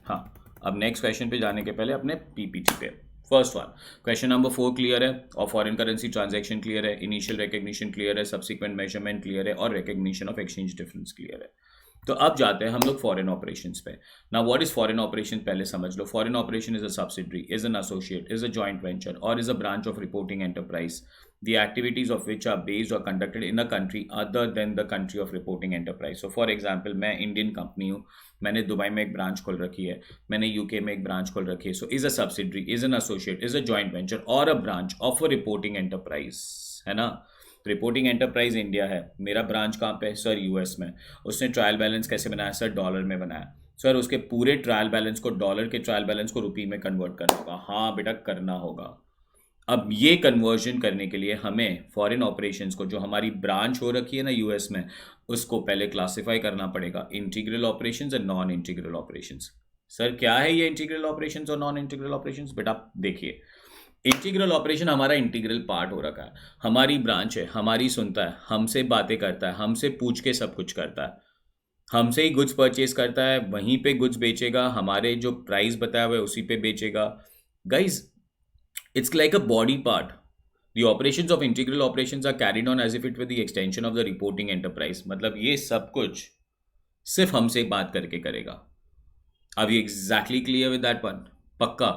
हाँ, अब नेक्स्ट क्वेश्चन पे जाने के पहले अपने PPT पे first one, question number 4 clear है, और फॉरेन करेंसी ट्रांजैक्शन क्लियर है, इनिशियल रिकग्निशन क्लियर है, सब्सिक्वेंट मेजरमेंट क्लियर है, और recognition of exchange difference clear है. तो अब जाते हैं हम लोग फॉरेन ऑपरेशंस पे. ना व्हाट इज फॉरेन ऑपरेशन पहले समझ लो. Foreign operation is a subsidiary, is an associate, is a joint venture, और is a branch of reporting enterprise, the activities of which are based or conducted in a country other than the country of reporting enterprise. So for example, मैं Indian company हूँ, मैंने Dubai में एक branch खोल रखी है, मैंने UK में एक ब्रांच खोल रखी है. So is a subsidiary, is an associate, is a joint venture, और a branch of a reporting enterprise, है ना. रिपोर्टिंग एंटरप्राइज इंडिया है, मेरा ब्रांच कहाँ पे है? सर US में. उसने ट्रायल बैलेंस कैसे बनाया? सर डॉलर में बनाया. सर उसके पूरे ट्रायल बैलेंस को, डॉलर के ट्रायल बैलेंस को रुपये में कन्वर्ट करना होगा. हाँ बेटा करना होगा. अब ये कन्वर्जन करने के लिए हमें फॉरेन ऑपरेशंस को, जो हमारी ब्रांच हो रखी है ना US में, उसको पहले क्लासिफाई करना पड़ेगा, इंटीग्रल ऑपरेशंस और नॉन इंटीग्रल ऑपरेशंस. सर क्या है ये इंटीग्रल ऑपरेशंस और नॉन इंटीग्रल ऑपरेशंस? बेटा देखिए, इंटीग्रल ऑपरेशन हमारा इंटीग्रल पार्ट हो रखा है, हमारी ब्रांच है, हमारी सुनता है, हमसे बातें करता है, हमसे पूछ के सब कुछ करता है, हमसे ही गुड्स परचेज करता है, वहीं पे गुड्स बेचेगा, हमारे जो प्राइस बताया हुआ है उसी पे बेचेगा. Guys, it's like a body part. The operations of integral operations are carried on as if it were the extension of the reporting enterprise. मतलब ये सब कुछ सिर्फ हमसे बात करके करेगा. Are we exactly clear with that one? पक्का.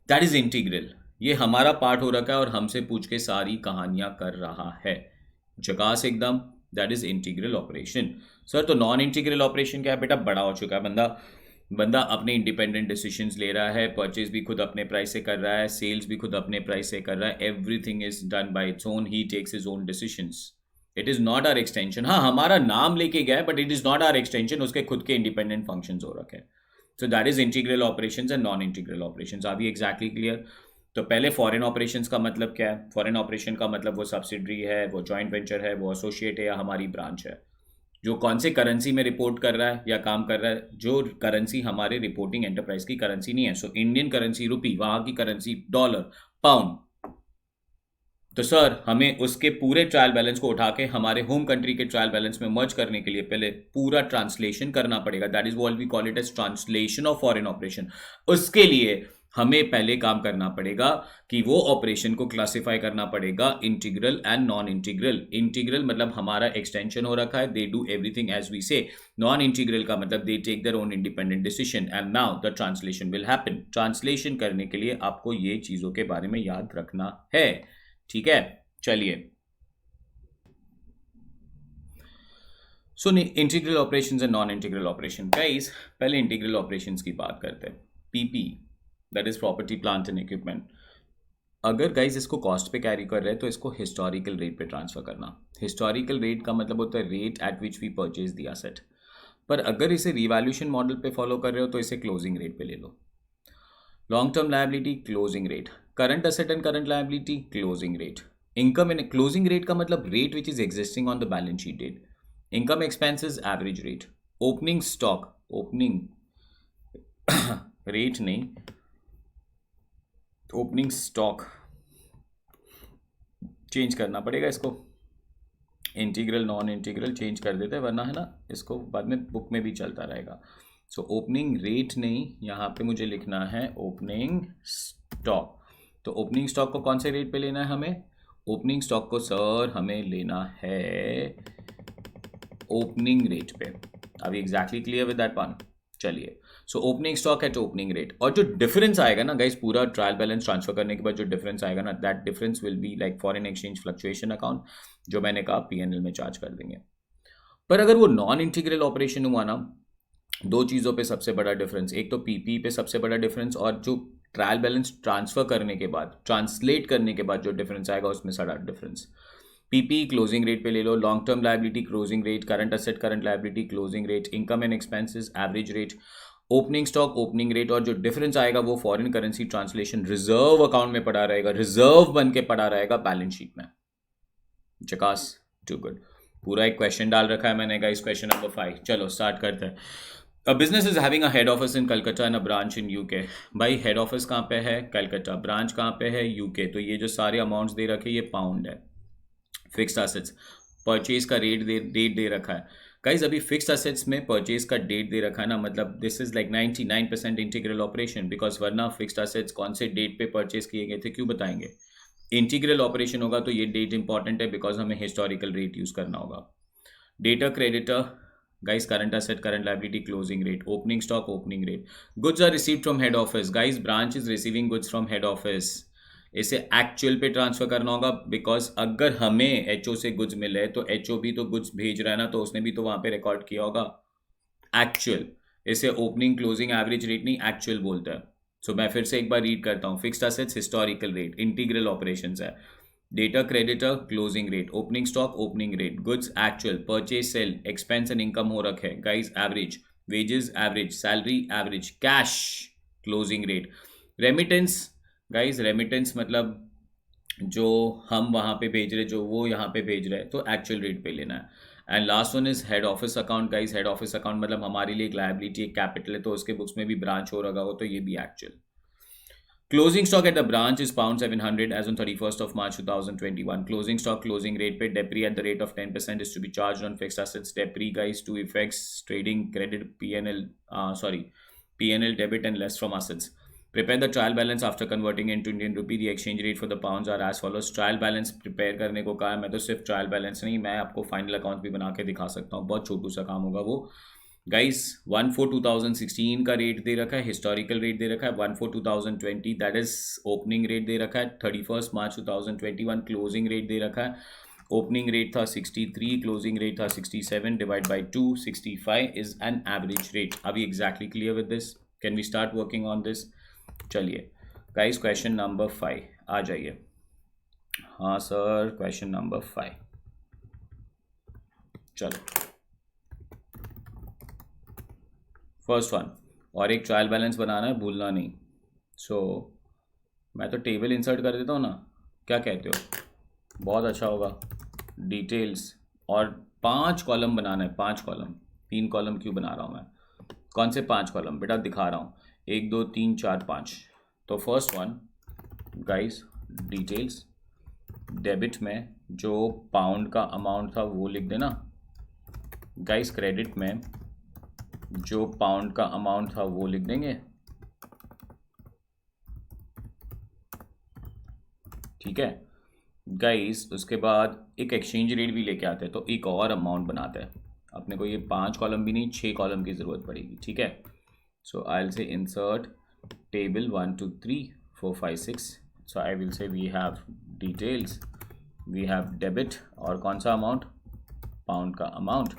That is integral. ये हमारा पार्ट हो रखा है और हमसे पूछ के सारी कहानियां कर रहा है. जकास एकदम. That is integral operation. Sir तो नॉन इंटीग्रल ऑपरेशन क्या है? बेटा बड़ा हो चुका है बंदा अपने इंडिपेंडेंट डिसीजंस ले रहा है, परचेज भी खुद अपने प्राइस से कर रहा है, सेल्स भी खुद अपने प्राइस से कर रहा है, everything is done by its own, he takes his own decisions. It is not our extension. हाँ हमारा नाम लेके गया है, but it is not our extension. उसके खुद के इंडिपेंडेंट फंक्शंस हो रखे हैं. So that is integral operations and non integral operations. Are we exactly clear? तो पहले फॉरेन ऑपरेशंस का मतलब क्या है? फॉरेन ऑपरेशन का मतलब वो सब्सिडरी है, वो जॉइंट वेंचर है, वो एसोसिएट है या हमारी ब्रांच है, जो कौन से करेंसी में रिपोर्ट कर रहा है या काम कर रहा है, जो करेंसी हमारे रिपोर्टिंग एंटरप्राइज की करेंसी नहीं है। सो इंडियन करेंसी रुपी, वहां की करेंसी डॉलर, पाउंड। तो सर हमें उसके पूरे ट्रायल बैलेंस को उठा के हमारे होम कंट्री के ट्रायल बैलेंस में मर्ज करने के लिए पहले पूरा ट्रांसलेशन करना पड़ेगा। That is what we call it as translation of foreign operation. उसके लिए हमें पहले काम करना पड़ेगा कि वो ऑपरेशन को क्लासिफाई करना पड़ेगा integral and non integral. Integral मतलब हमारा एक्सटेंशन हो रखा है, they do everything as we say. Non integral का मतलब they take their own independent decision and now the translation will happen. Translation करने के लिए आपको ये चीजों के बारे में याद रखना है, ठीक है? चलिए, so integral operations and non integral operation. Guys पहले इंटीग्रल ऑपरेशंस की बात करते हैं। PP, that is property plant and equipment. अगर गाइस इसको कॉस्ट पे कैरी कर रहे हैं तो इसको हिस्टोरिकल रेट पे ट्रांसफर करना। हिस्टोरिकल रेट का मतलब होता है rate at which we purchase the asset. पर अगर इसे रिवैल्यूएशन मॉडल पे फॉलो कर रहे हो तो इसे क्लोजिंग रेट पे ले लो। Long term liability closing rate, current asset and current liability closing rate, income and closing rate का मतलब rate which is existing on the balance sheet date, income expenses average rate, opening stock, opening rate नहीं, opening stock change करना पड़ेगा इसको, integral non integral change कर देते हैं वरना है ना इसको बाद में बुक में भी चलता रहेगा। सो ओपनिंग रेट नहीं, यहाँ पे मुझे लिखना है ओपनिंग स्टॉक। तो ओपनिंग स्टॉक को कौन से रेट पे लेना है हमें? ओपनिंग स्टॉक को सर हमें लेना है ओपनिंग रेट पे। अभी exactly clear with that one? चलिए, so opening stock at opening rate, और जो डिफरेंस आएगा ना गाइस पूरा ट्रायल बैलेंस ट्रांसफर करने के बाद जो डिफरेंस आएगा ना, that difference will be like foreign exchange fluctuation account, जो मैंने कहा पीएनएल में चार्ज कर देंगे। पर अगर वो नॉन इंटीग्रल ऑपरेशन हुआ ना, दो चीज़ों पे सबसे बड़ा डिफरेंस, एक तो पीपी पे सबसे बड़ा डिफरेंस, और जो ट्रायल बैलेंस ट्रांसफर करने के बाद ट्रांसलेट करने के बाद जो डिफरेंस आएगा उसमें सारा डिफरेंस। पीपी क्लोजिंग रेट पे ले लो, long term liability closing rate, current asset current liability closing rate, income and expenses average rate, opening stock opening rate, और जो डिफरेंस आएगा वो foreign currency translation reserve account में पड़ा रहेगा, रिजर्व बन के पड़ा रहेगा बैलेंस शीट में। चकास, टू गुड। पूरा एक क्वेश्चन डाल रखा है मैंने गाइस, क्वेश्चन नंबर 5। चलो स्टार्ट करते हैं। A business is having a head office in Calcutta and a branch in UK. भाई हेड ऑफिस कहाँ पे है? कलकत्ता। ब्रांच कहाँ पे है? यूके। तो ये जो सारे अमाउंट्स दे रखे ये पाउंड है। फिक्स्ड एसेट्स, परचेज का डेट दे रखा है। गाइज अभी फिक्स्ड एसेट्स में परचेज का डेट दे रखा है ना, मतलब this is like 99% integral operation, because वरना फिक्स्ड एसेट्स कौन से डेट पे परचेज किए गए थे क्यों बताएंगे? इंटीग्रल ऑपरेशन होगा तो ये डेट इंपॉर्टेंट है बिकॉज हमें हिस्टोरिकल रेट यूज करना होगा। Debtor creditor, guys current asset current liability closing rate, opening stock opening rate, goods are received from head office. Guys branch is receiving goods from head office, इसे actual पे transfer करना होगा because अगर हमें HO से goods मिले तो HO भी तो गुड्स भेज रहा है ना, तो उसने भी तो वहां पे रिकॉर्ड किया होगा एक्चुअल। इसे ओपनिंग क्लोजिंग एवरेज रेट नहीं एक्चुअल बोलता है। सो मैं फिर से एक बार रीड करता हूँ। Fixed assets historical rate, integral operations है। Debtor creditor closing rate, opening stock opening rate, goods actual, purchase sale, expense and income हो रखे guys average, wages average, salary average, cash closing rate, remittance guys remittance मतलब जो हम वहाँ पे भेज रहे जो वो यहाँ पे भेज रहे हैं तो एक्चुअल रेट पे लेना है। And last one is head office account. Guys head office account मतलब हमारे लिए एक लायबिलिटी एक कैपिटल है, तो उसके बुक्स में भी ब्रांच हो रहा हो तो ये भी actual. Closing stock at the branch is pound 700 as on 31st of March 2021. Closing stock closing rate पे debris at the rate of 10% is to be charged on fixed assets. Debris guys two effects trading credit PNL PNL debit and less from assets. Prepare the trial balance after converting into Indian rupee. The exchange rate for the pounds are as follows. Trial balance prepare करने को कहा है, मैं तो सिर्फ trial balance नहीं, मैं आपको final account भी बना के दिखा सकता हूँ, बहुत छोटू सा काम होगा वो। गाइस 1/4/2016 का रेट दे रखा है, हिस्टोरिकल रेट दे रखा है 1/4/2020, दैट इज ओपनिंग रेट दे रखा है 31 मार्च 2021, क्लोजिंग रेट दे रखा है। ओपनिंग रेट था 63, क्लोजिंग रेट था 67, divide by 2, 65 is an average rate. अभी exactly clear with this? Can we start working on this? चलिए गाइस क्वेश्चन नंबर 5 आ जाइए। हाँ सर क्वेश्चन नंबर 5, चलो फर्स्ट वन, और एक ट्रायल बैलेंस बनाना है भूलना नहीं। सो मैं तो टेबल इंसर्ट कर देता हूँ ना, क्या कहते हो? बहुत अच्छा होगा। डिटेल्स, और 5 कॉलम बनाना है, 5 कॉलम। 3 कॉलम क्यों बना रहा हूँ मैं? कौन से 5 कॉलम बेटा? दिखा रहा हूँ, 1 2 3 4 5। तो first one guys, details. Debit में जो पाउंड का अमाउंट था वो लिख देना गाइस। क्रेडिट में जो पाउंड का अमाउंट था वो लिख देंगे, ठीक है गाइस। उसके बाद एक एक्सचेंज रेट भी लेके आते हैं, तो एक और अमाउंट बनाते हैं। अपने को ये 5 कॉलम भी नहीं, 6 कॉलम की ज़रूरत पड़ेगी, ठीक है। So I will say insert table 1 2 3 4 5 6। So I will say we have details, we have debit, और कौन सा अमाउंट? पाउंड का amount.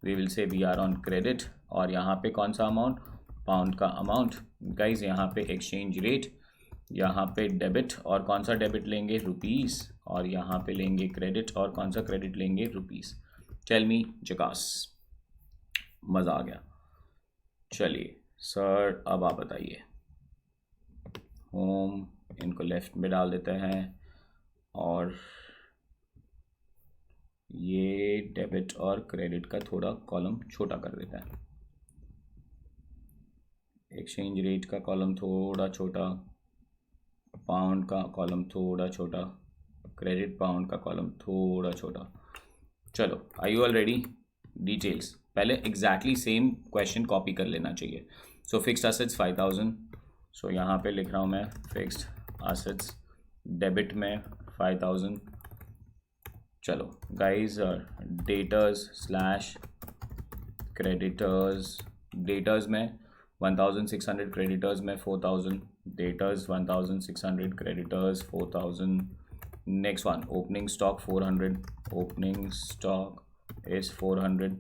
We will say we are on credit, और यहाँ पे कौन सा अमाउंट? पाउंड का अमाउंट। गाइज यहाँ पे एक्सचेंज रेट, यहाँ पे डेबिट, और कौन सा डेबिट लेंगे? रुपीस, और यहाँ पे लेंगे क्रेडिट, और कौन सा क्रेडिट लेंगे? रुपीस। टेल मी जकास, मज़ा आ गया। चलिए सर अब आप बताइए। होम, इनको लेफ्ट में डाल देते हैं, और ये डेबिट और क्रेडिट का थोड़ा कॉलम छोटा कर देता है। एक्सचेंज रेट का कॉलम थोड़ा छोटा, पाउंड का कॉलम थोड़ा छोटा, क्रेडिट पाउंड का कॉलम थोड़ा छोटा। चलो, are you all ready? Details पहले एग्जैक्टली सेम क्वेश्चन कॉपी कर लेना चाहिए। सो फिक्स्ड एसेट्स 5000, सो यहाँ पे लिख रहा हूँ मैं फिक्स्ड एसेट्स। डेबिट में 5000। चलो guys, debtors slash creditors. Debtors में 1600, क्रेडिटर्स में 4000। Debtors 1600, creditors 4000। Next one, opening stock 400, opening stock is 400।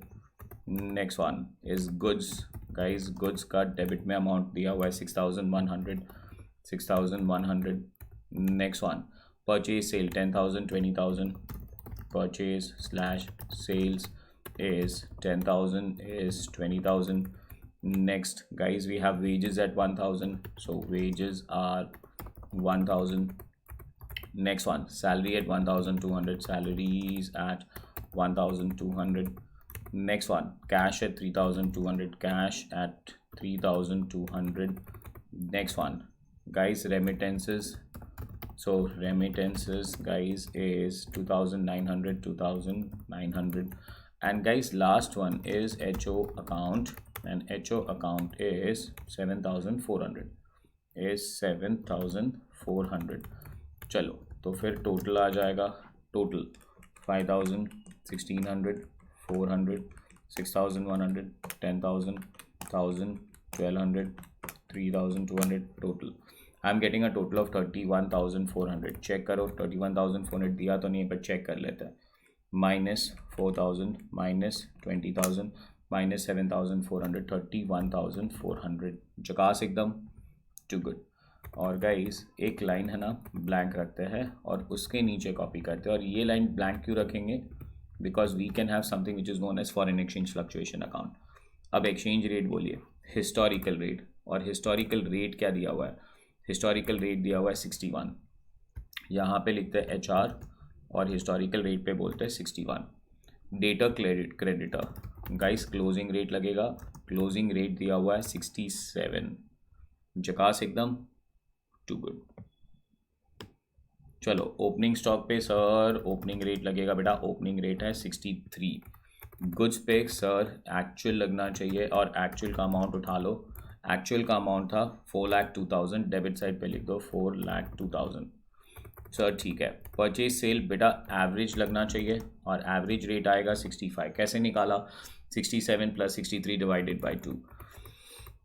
Next one is goods. Guys goods का डेबिट में अमाउंट दिया हुआ है 6100, 6100। Next one, purchase sale 10,000, 20,000। Purchase slash sales is 10,000 is 20,000. Next guys, we have wages at 1,000, so wages are 1,000. Next one, salary at 1,200, salaries at 1,200. Next one, cash at 3,200, cash at 3,200. Next one guys, remittances. So remittances guys is 2,900, 2,900. And guys, last one is HO account, and HO account is 7,400, is 7,400. चलो तो फिर total आ जाएगा, total 5,000, 1,600, 400, 6,100, 10,000, 1,000, 1,200, 3,200 total. I am getting a total of 31,400। Check करो 31,400 दिया तो नहीं, पर चेक कर लेते हैं। -4,000 -20,000 -7,400, 31,400। जकास एकदम, टू गुड। और गाइस एक लाइन है ना ब्लैंक रखते हैं और उसके नीचे कॉपी करते हैं। और ये लाइन ब्लैंक क्यों रखेंगे? Because we can have something which is known as foreign exchange fluctuation account. अब एक्सचेंज रेट बोलिए, हिस्टोरिकल रेट। और हिस्टोरिकल रेट क्या दिया हुआ है? हिस्टोरिकल रेट दिया हुआ है 61। यहाँ पे लिखते हैं HR, और हिस्टोरिकल रेट पे बोलते हैं 61। Debtor creditor guys, closing rate लगेगा। क्लोजिंग रेट दिया हुआ है 67। जकास एकदम, टू गुड। चलो ओपनिंग स्टॉक पे सर ओपनिंग रेट लगेगा बेटा, ओपनिंग रेट है 63। गुड्स पे सर एक्चुअल लगना चाहिए, और एक्चुअल का अमाउंट उठा लो। एक्चुअल का अमाउंट था 4,02,000, डेबिट साइड पे लिख दो 4,02,000। सर ठीक है। परचेज सेल बेटा एवरेज लगना चाहिए, और एवरेज रेट आएगा 65। कैसे निकाला? 67 + 63 divided by 2।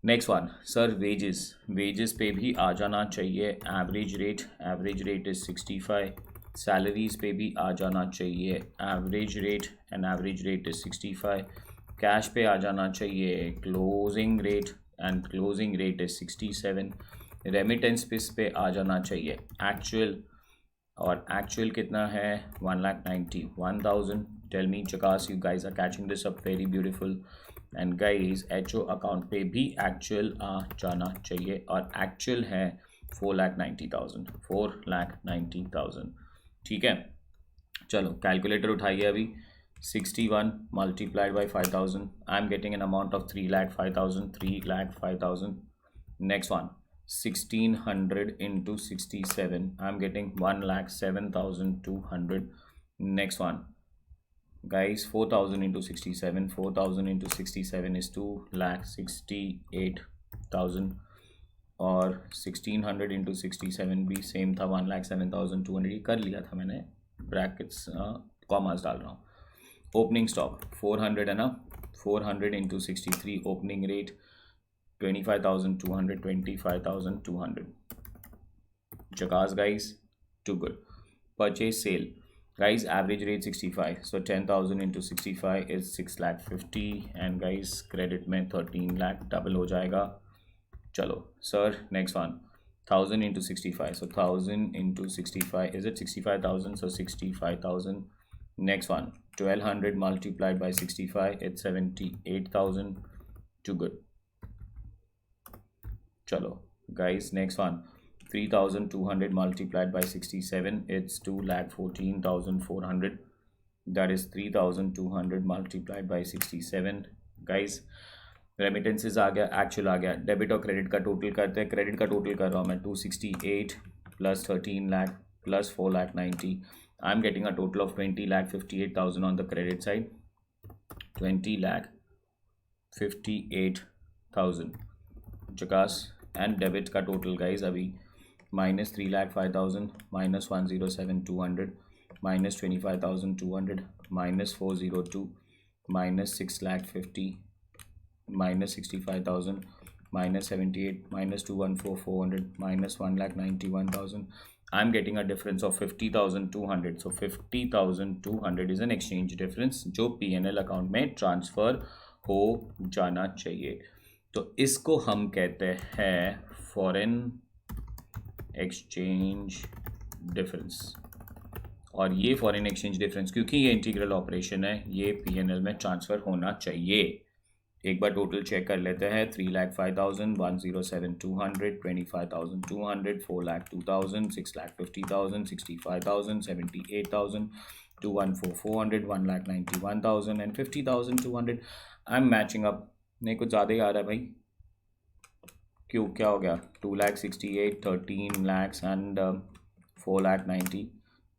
Next one sir wages, wages पे भी आ जाना चाहिए एवरेज रेट इज़ 65। सैलरीज पे भी आ जाना चाहिए एवरेज रेट इज़ 65। कैश पे आ जाना चाहिए closing rate, and closing rate is 67। Remittance पे आ जाना चाहिए एक्चुअल, और एक्चुअल कितना है? 1,91,000। टेल मी जकास, you guys are catching this up very beautiful. And guys HO account पे भी एक्चुअल आ जाना चाहिए, और एक्चुअल है 4,90,000, 4,90,000। ठीक है, चलो कैलकुलेटर उठाइए अभी। 61 multiplied by 5,000, I am getting an amount of 3,05,000, 3,05,000। Next one 1,600 into 67, I am getting 1,07,200. Next one, guys, 4,000 into 67, 4,000 into 67 is 2,68,000, और 1,600 into 67 भी सेम था, 1,07,200। कर लिया था मैंने, ब्रैकेट्स कॉमास डाल रहा हूँ। ओपनिंग स्टॉक 400 है ना, 400 into 63, opening rate 25,200, 25,200। Jackass guys, too good. Purchase sale, guys, average rate 65, so 10,000 into 65 is 6,50,000, and guys credit में 13 lakh डबल हो जाएगा। चलो sir next one 1,000 into 65, so 1,000 into 65, is it 65,000, so 65,000। next one 1,200 multiplied by 65, it's 78,000, too good। चलो guys, next one 3,200 multiplied by 67, it's 2,14,400, that is 3,200 multiplied by 67। guys remittances आ गया, actual आ गया, debit और credit का total करते हैं। Credit का total कर रहा हूँ मैं 268 plus 13 lakh plus 4,90,000, I am getting a total of 20,58,000 on the credit side, 20,58,000। जकास and debit का टोटल गाइज अभी -3,05,000, -107,200, -25,200, -402, -6,50,000, -65,000, -78, -214,400, -1,91,000। I'm getting a difference of 50,200. So 50,200 is an exchange difference जो P&L अकाउंट में ट्रांसफ़र हो जाना चाहिए। तो इसको हम कहते हैं फॉरेन एक्सचेंज डिफरेंस। और ये फॉरेन एक्सचेंज डिफरेंस क्योंकि ये इंटीग्रल ऑपरेशन है, ये P&L में ट्रांसफ़र होना चाहिए। एक बार टोटल चेक कर लेते हैं। 3,05,000, 1,07,200, 25,200, 4,02,000, 6,50,000, 65,000, 78,000, 214,400, 1,91,000 and 50,200। I am matching up. नहीं कुछ ज़्यादा ही आ रहा है भाई, क्यों क्या हो गया? 2,68,000, 13 lakhs and 4,90,000,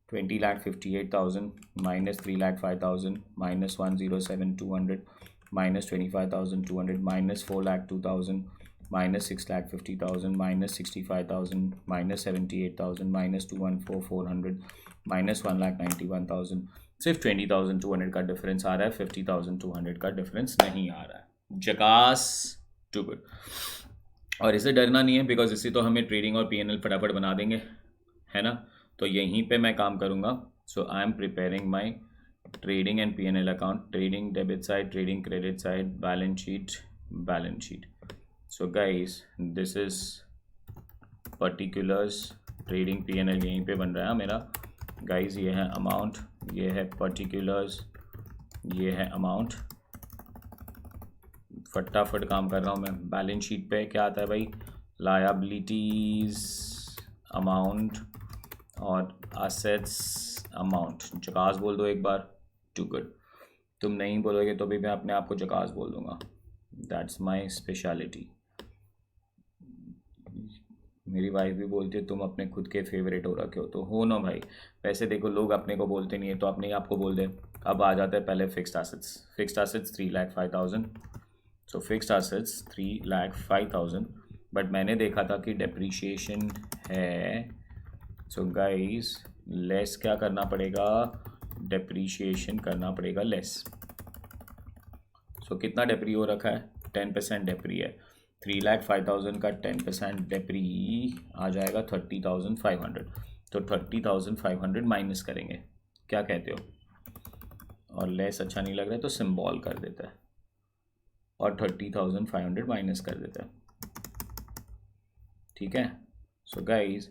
20,58,000 minus 3,05,000 minus 1,07,200 minus 25,200 minus 4,02,000 minus 6,50,000 minus 65,000 minus 78,000 minus 214,400 minus 1,91,000। सिर्फ 20,200 का डिफरेंस आ रहा है, 50,200 का डिफरेंस नहीं आ रहा है। जकास, टू गुड। और इसे डरना नहीं है, बिकॉज इससे तो हमें ट्रेडिंग और P&L फटाफट बना देंगे, है ना। तो यहीं पे मैं काम करूँगा। So I am preparing my trading and P&L account, trading debit side, trading credit side, balance sheet, balance sheet। so guys, this is particulars, trading P&L यहीं पे बन रहा है मेरा guys। ये है amount, ये है particulars, ये है amount। फटाफट काम कर रहा हूँ मैं। बैलेंस शीट पे क्या आता है भाई? liabilities amount और assets amount। जकास बोल दो एक बार, टू गुड। तुम नहीं बोलोगे तो भी मैं अपने आप को जकास बोल दूंगा, दैट्स माई स्पेशलिटी। मेरी वाइफ भी बोलती है तुम अपने खुद के फेवरेट हो रखे हो, तो हो ना भाई। वैसे देखो लोग अपने को बोलते नहीं है, तो अपने आप को बोल दे। अब आ जाता है पहले fixed assets. Fixed assets 3,05,000, so fixed assets 3,05,000, but मैंने देखा था कि डेप्रीशिएशन है। सो गाइस लेस क्या करना पड़ेगा? डेप्रीशिएशन करना पड़ेगा लेस। सो कितना डेप्री हो रखा है? 10% डेप्री है। 3,05,000 का 10% डेप्री आ जाएगा 30,500। तो 30,500 माइनस करेंगे, क्या कहते हो? और लेस अच्छा नहीं लग रहा है तो सिंबल कर देता है और 30,500 माइनस कर देता है, ठीक है। So guys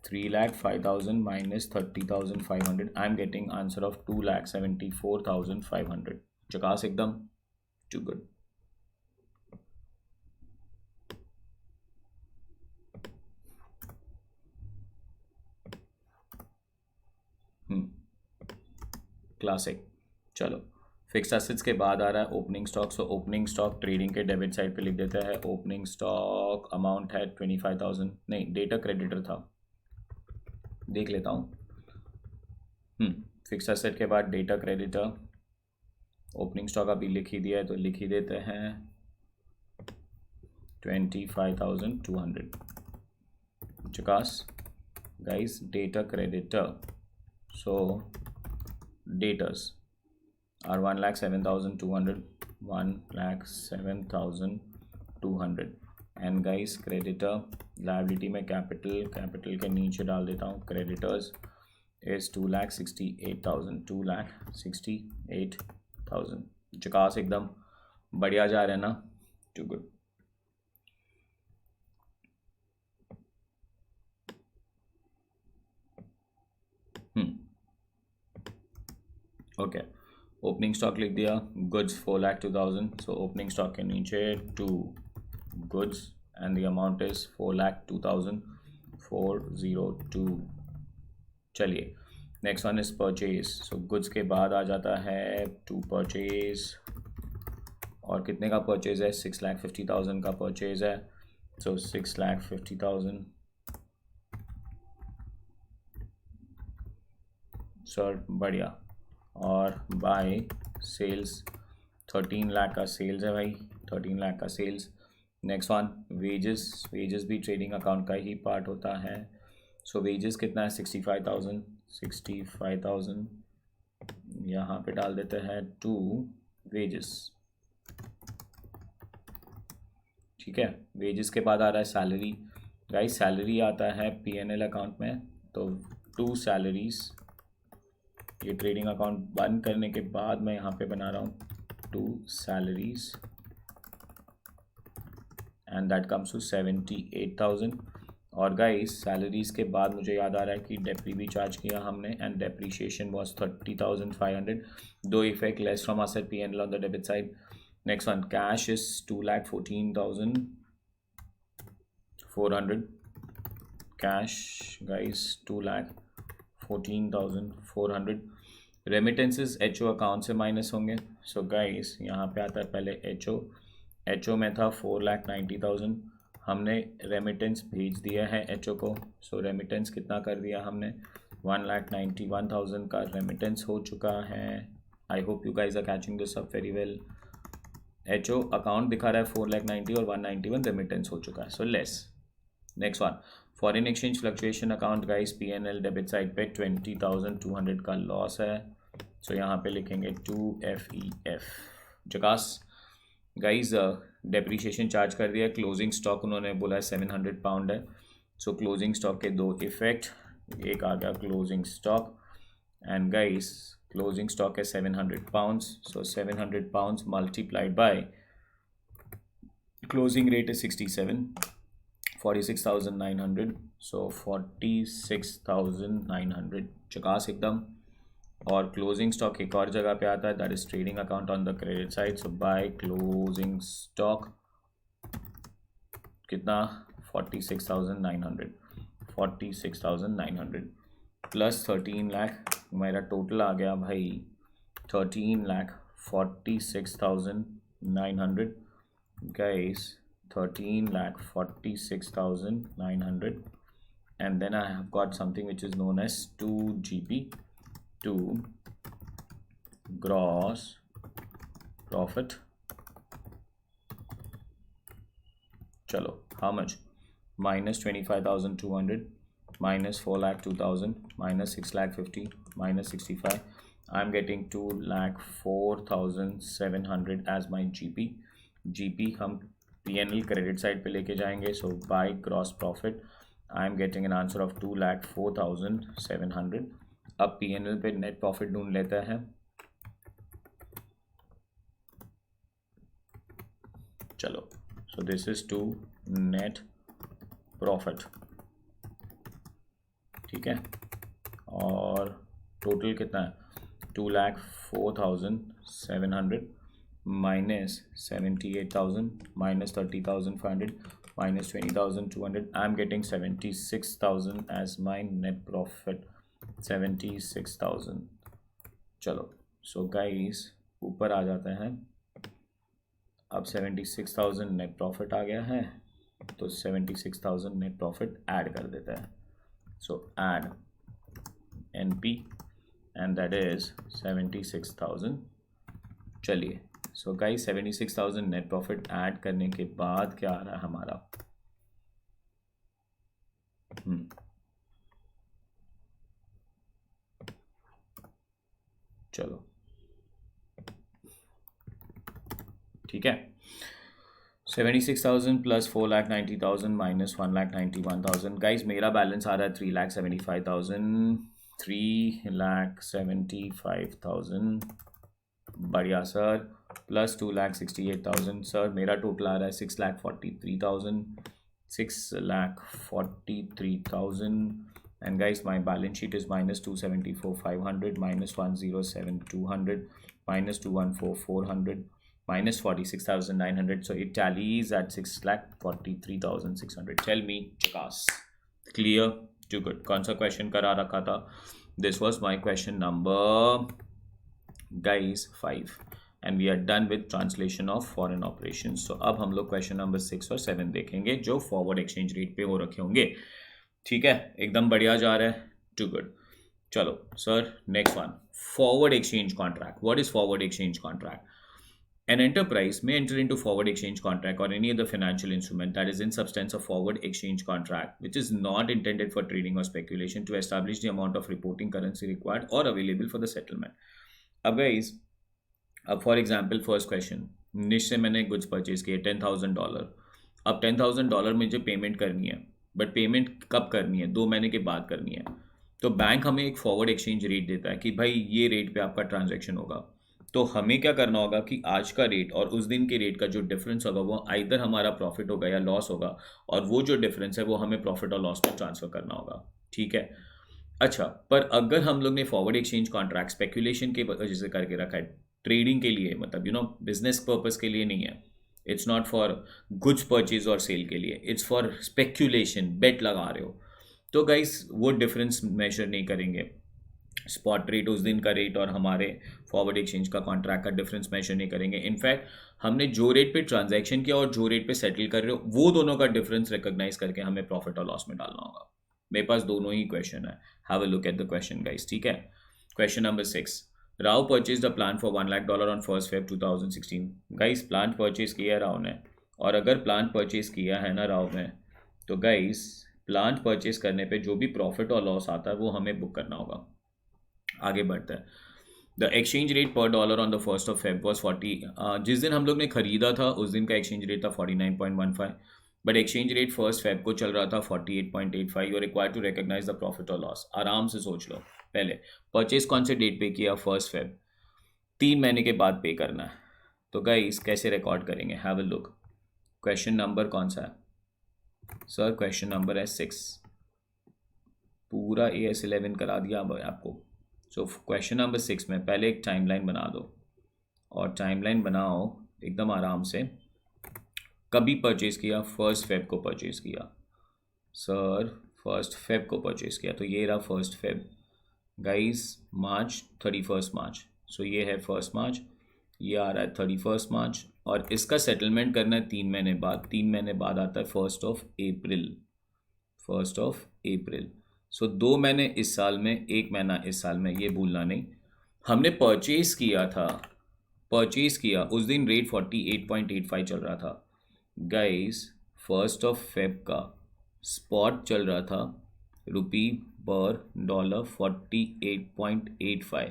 3,05,000 minus 30,500, I am getting answer of 2,74,500। जकास एकदम, टू गुड। क्लासिक। चलो, फिक्स एसेट्स के बाद आ रहा है ओपनिंग स्टॉक। सो ओपनिंग स्टॉक ट्रेडिंग के डेबिट साइड पे लिख देता है। ओपनिंग स्टॉक अमाउंट है 25,000, नहीं डेटा क्रेडिटर था, देख लेता हूँ। फिक्स एसेट के बाद डेटा क्रेडिटर, ओपनिंग स्टॉक अभी लिख ही दिया है तो लिख ही देते हैं 25,200 चकास guys. Debtor creditor, so debtors are 1,07,200, 1,07,200 and guys creditor liability में कैपिटल के नीचे डाल देता हूँ। क्रेडिटर्स इज 2,68,000, 2,68,000 चकास, एकदम बढ़िया जा रहे हैं ना, to good. Okay, opening stock लिख दिया, गुड्स 4,02,000। सो ओपनिंग स्टॉक के नीचे to goods and the amount is 4,02,402। चलिए, next one is purchase. So goods के बाद आ जाता है टू परचेज, और कितने का परचेज है? 6,50,000 का परचेज है। सो 6,50,000 सर, बढ़िया। और बाय सेल्स 13 लाख का सेल्स है भाई, 13 लाख का sales. Next one wages, wages भी ट्रेडिंग अकाउंट का ही पार्ट होता है। सो वेजेस कितना है? 65,000, 65,000 यहाँ पे डाल देते हैं टू वेजेस, ठीक है। वेजेस के बाद आ रहा है सैलरी। गाइस सैलरी आता है P&L अकाउंट में, तो टू सैलरीज, ये ट्रेडिंग अकाउंट बंद करने के बाद मैं यहाँ पे बना रहा हूँ to salaries and that comes to 78,000। और गाइस सैलरीज के बाद मुझे याद आ रहा है कि डेप्री भी चार्ज किया हमने एंड डेप्रीशिएशन वाज 30,500, दो effect less from asset P&L on the debit side. Next one cash is 2,14,400 cash guys, 2,14,400। Remittances HO account से माइनस होंगे। सो गाइस यहाँ पे आता है पहले HO में था 4,90,000, हमने रेमिटेंस भेज दिया है HO को। सो रेमिटेंस कितना कर दिया हमने? 1,91,000 का रेमिटेंस हो चुका है। I hope you guys are catching this up very well. HO account दिखा रहा है 4,90,000 और 191 रेमिटेंस हो चुका है, so less. Next one foreign exchange fluctuation account guys, P&L debit side पे 20,200 का लॉस है। सो यहाँ पे लिखेंगे 2FEF जकास। गाइस डेप्रीशिएशन चार्ज कर दिया। क्लोजिंग स्टॉक उन्होंने बोला है 700 पाउंड है। सो क्लोजिंग स्टॉक के दो इफेक्ट, एक आ गया closing stock and guys closing stock है 700 pounds. So 700 pounds multiplied by closing rate is 67, 46,900। सो 46,900 चकास एकदम। और क्लोजिंग स्टॉक एक और जगह पे आता है, that is trading account on the credit side. So by closing stock कितना? 46,900, 46,900 प्लस 13 लाख, मेरा टोटल आ गया भाई 13,46,900 guys, 13,46,900 and then I have got something which is known as 2GP, 2 gross profit। चलो, how much? minus 25,200 minus 4,02,000 minus 6,50,000 minus 65, I'm getting 2,04,700 as my GP हम P&L credit side पे लेके जाएंगे। So by gross profit I am getting an answer of 2,04,700। अब P&L पे net profit ढूंढ लेता है। चलो, so this is to net profit, ठीक है। और टोटल कितना है? 2,04,700 minus 78,000 minus 30,500 minus 20,200, I'm getting 76,000 as my net profit, 76,000 चलो सो गाइस ऊपर आ जाता है। अब 76,000 नेट प्रॉफिट आ गया है, तो 76,000 नेट प्रॉफिट ऐड कर देता है। सो add NP and that is 76,000। चलिए so guys 76,000 net profit add करने के बाद क्या आ रहा है हमारा? चलो ठीक है, 76,000 प्लस 4,90,000 माइनस 1,91,000। गाइज मेरा बैलेंस आ रहा है 3,75,000। 3,75,000 बढ़िया सर, प्लस 2,68,000 सर। मेरा टोटल आ रहा है 6,43,000। 6,43,000 and guys my balance sheet is minus 274,500 minus 107,200 minus 214,400 minus 46,900, so it tallies at 6,43,600. Tell me chakas, clear to good? कौन सा क्वेश्चन करा रखा था? This was my question number guys 5 and we are done with translation of foreign operations. So अब हम लोग question number 6 और 7 देखेंगे जो फॉरवर्ड एक्सचेंज रेट पे हो रखे होंगे। ठीक है, एकदम बढ़िया जा रहा है, टू गुड। चलो sir next one, forward exchange contract. What is forward exchange contract? An enterprise may enter into forward exchange contract or any other financial instrument that is in substance a forward exchange contract, which is not intended for trading or speculation, to establish the amount of reporting currency required or available for the settlement. अब guys, अब for example first question, निश से मैंने goods purchase किए $10,000। अब $10,000 मुझे payment करनी है, बट पेमेंट कब करनी है? 2 महीने के बाद करनी है। तो बैंक हमें एक फॉरवर्ड एक्सचेंज रेट देता है कि भाई ये रेट पे आपका ट्रांजैक्शन होगा। तो हमें क्या करना होगा कि आज का रेट और उस दिन के रेट का जो डिफरेंस होगा वो आइदर हमारा प्रॉफिट होगा या लॉस होगा, और वो जो डिफरेंस है वो हमें प्रॉफिट और लॉस में ट्रांसफर करना होगा। ठीक है, अच्छा, पर अगर हम लोग ने फॉरवर्ड एक्सचेंज कॉन्ट्रैक्ट स्पेक्यूलेशन के वजह से करके रखा है, ट्रेडिंग के लिए, मतलब बिजनेस पर्पस के लिए नहीं है, it's not for goods purchase और सेल के लिए, इट्स फॉर स्पेक्यूलेशन, बेट लगा रहे हो, तो गाइस वो डिफरेंस मेजर नहीं करेंगे। स्पॉट रेट, उस दिन का रेट, और हमारे फॉरवर्ड एक्सचेंज का कॉन्ट्रैक्ट का डिफरेंस मेजर नहीं करेंगे। इनफैक्ट हमने जो रेट पे ट्रांजैक्शन किया और जो रेट पे सेटल कर रहे हो, वो दोनों का डिफरेंस रिकॉग्नाइज करके हमें प्रॉफिट और लॉस में डालना होगा। मेरे पास दोनों ही क्वेश्चन है, have a look at the question guys. ठीक है, question number 6, Rao purchase the plant for $1,00,000 on 1 Feb 2016। Guys plant purchase किया राव ने, और अगर प्लांट परचेज किया है ना राव ने, तो गाइस प्लांट परचेज करने पे जो भी प्रॉफिट और लॉस आता है वो हमें बुक करना होगा। आगे बढ़ता है। द एक्सचेंज रेट पर dollar on the 1 Feb was 40। जिस दिन हम लोग ने खरीदा था उस दिन का एक्सचेंज रेट था 49.15, बट एक्सचेंज रेट 1 Feb को चल रहा था 48.85। You required to recognise the profit और लॉस। आराम से सोच लो, पहले परचेज कौन से डेट पे किया? 1 Feb, 3 महीने के बाद पे करना है। तो गाइस कैसे रिकॉर्ड करेंगे? Have a look. Question number कौन सा है सर? क्वेश्चन नंबर है 6। पूरा AS11 करा दिया आपको। सो क्वेश्चन नंबर 6 में पहले एक टाइमलाइन बना दो, और टाइमलाइन बनाओ एकदम आराम से। कभी परचेज़ किया? 1 Feb को परचेज़ किया सर, 1 Feb को परचेज़ किया, तो ये रहा 1 Feb। गाइस मार्च 31 मार्च, सो ये है 1 मार्च, ये आ रहा है 31 मार्च, और इसका सेटलमेंट करना है 3 महीने बाद। 3 महीने बाद आता है 1 अप्रैल। 1 अप्रैल, सो 2 महीने इस साल में, 1 महीना इस साल में, ये भूलना नहीं। हमने परचेज़ किया था, परचेज़ किया उस दिन रेट 48.85 चल रहा था गाइस। 1 Feb का स्पॉट चल रहा था रुपी पर डॉलर 48.85,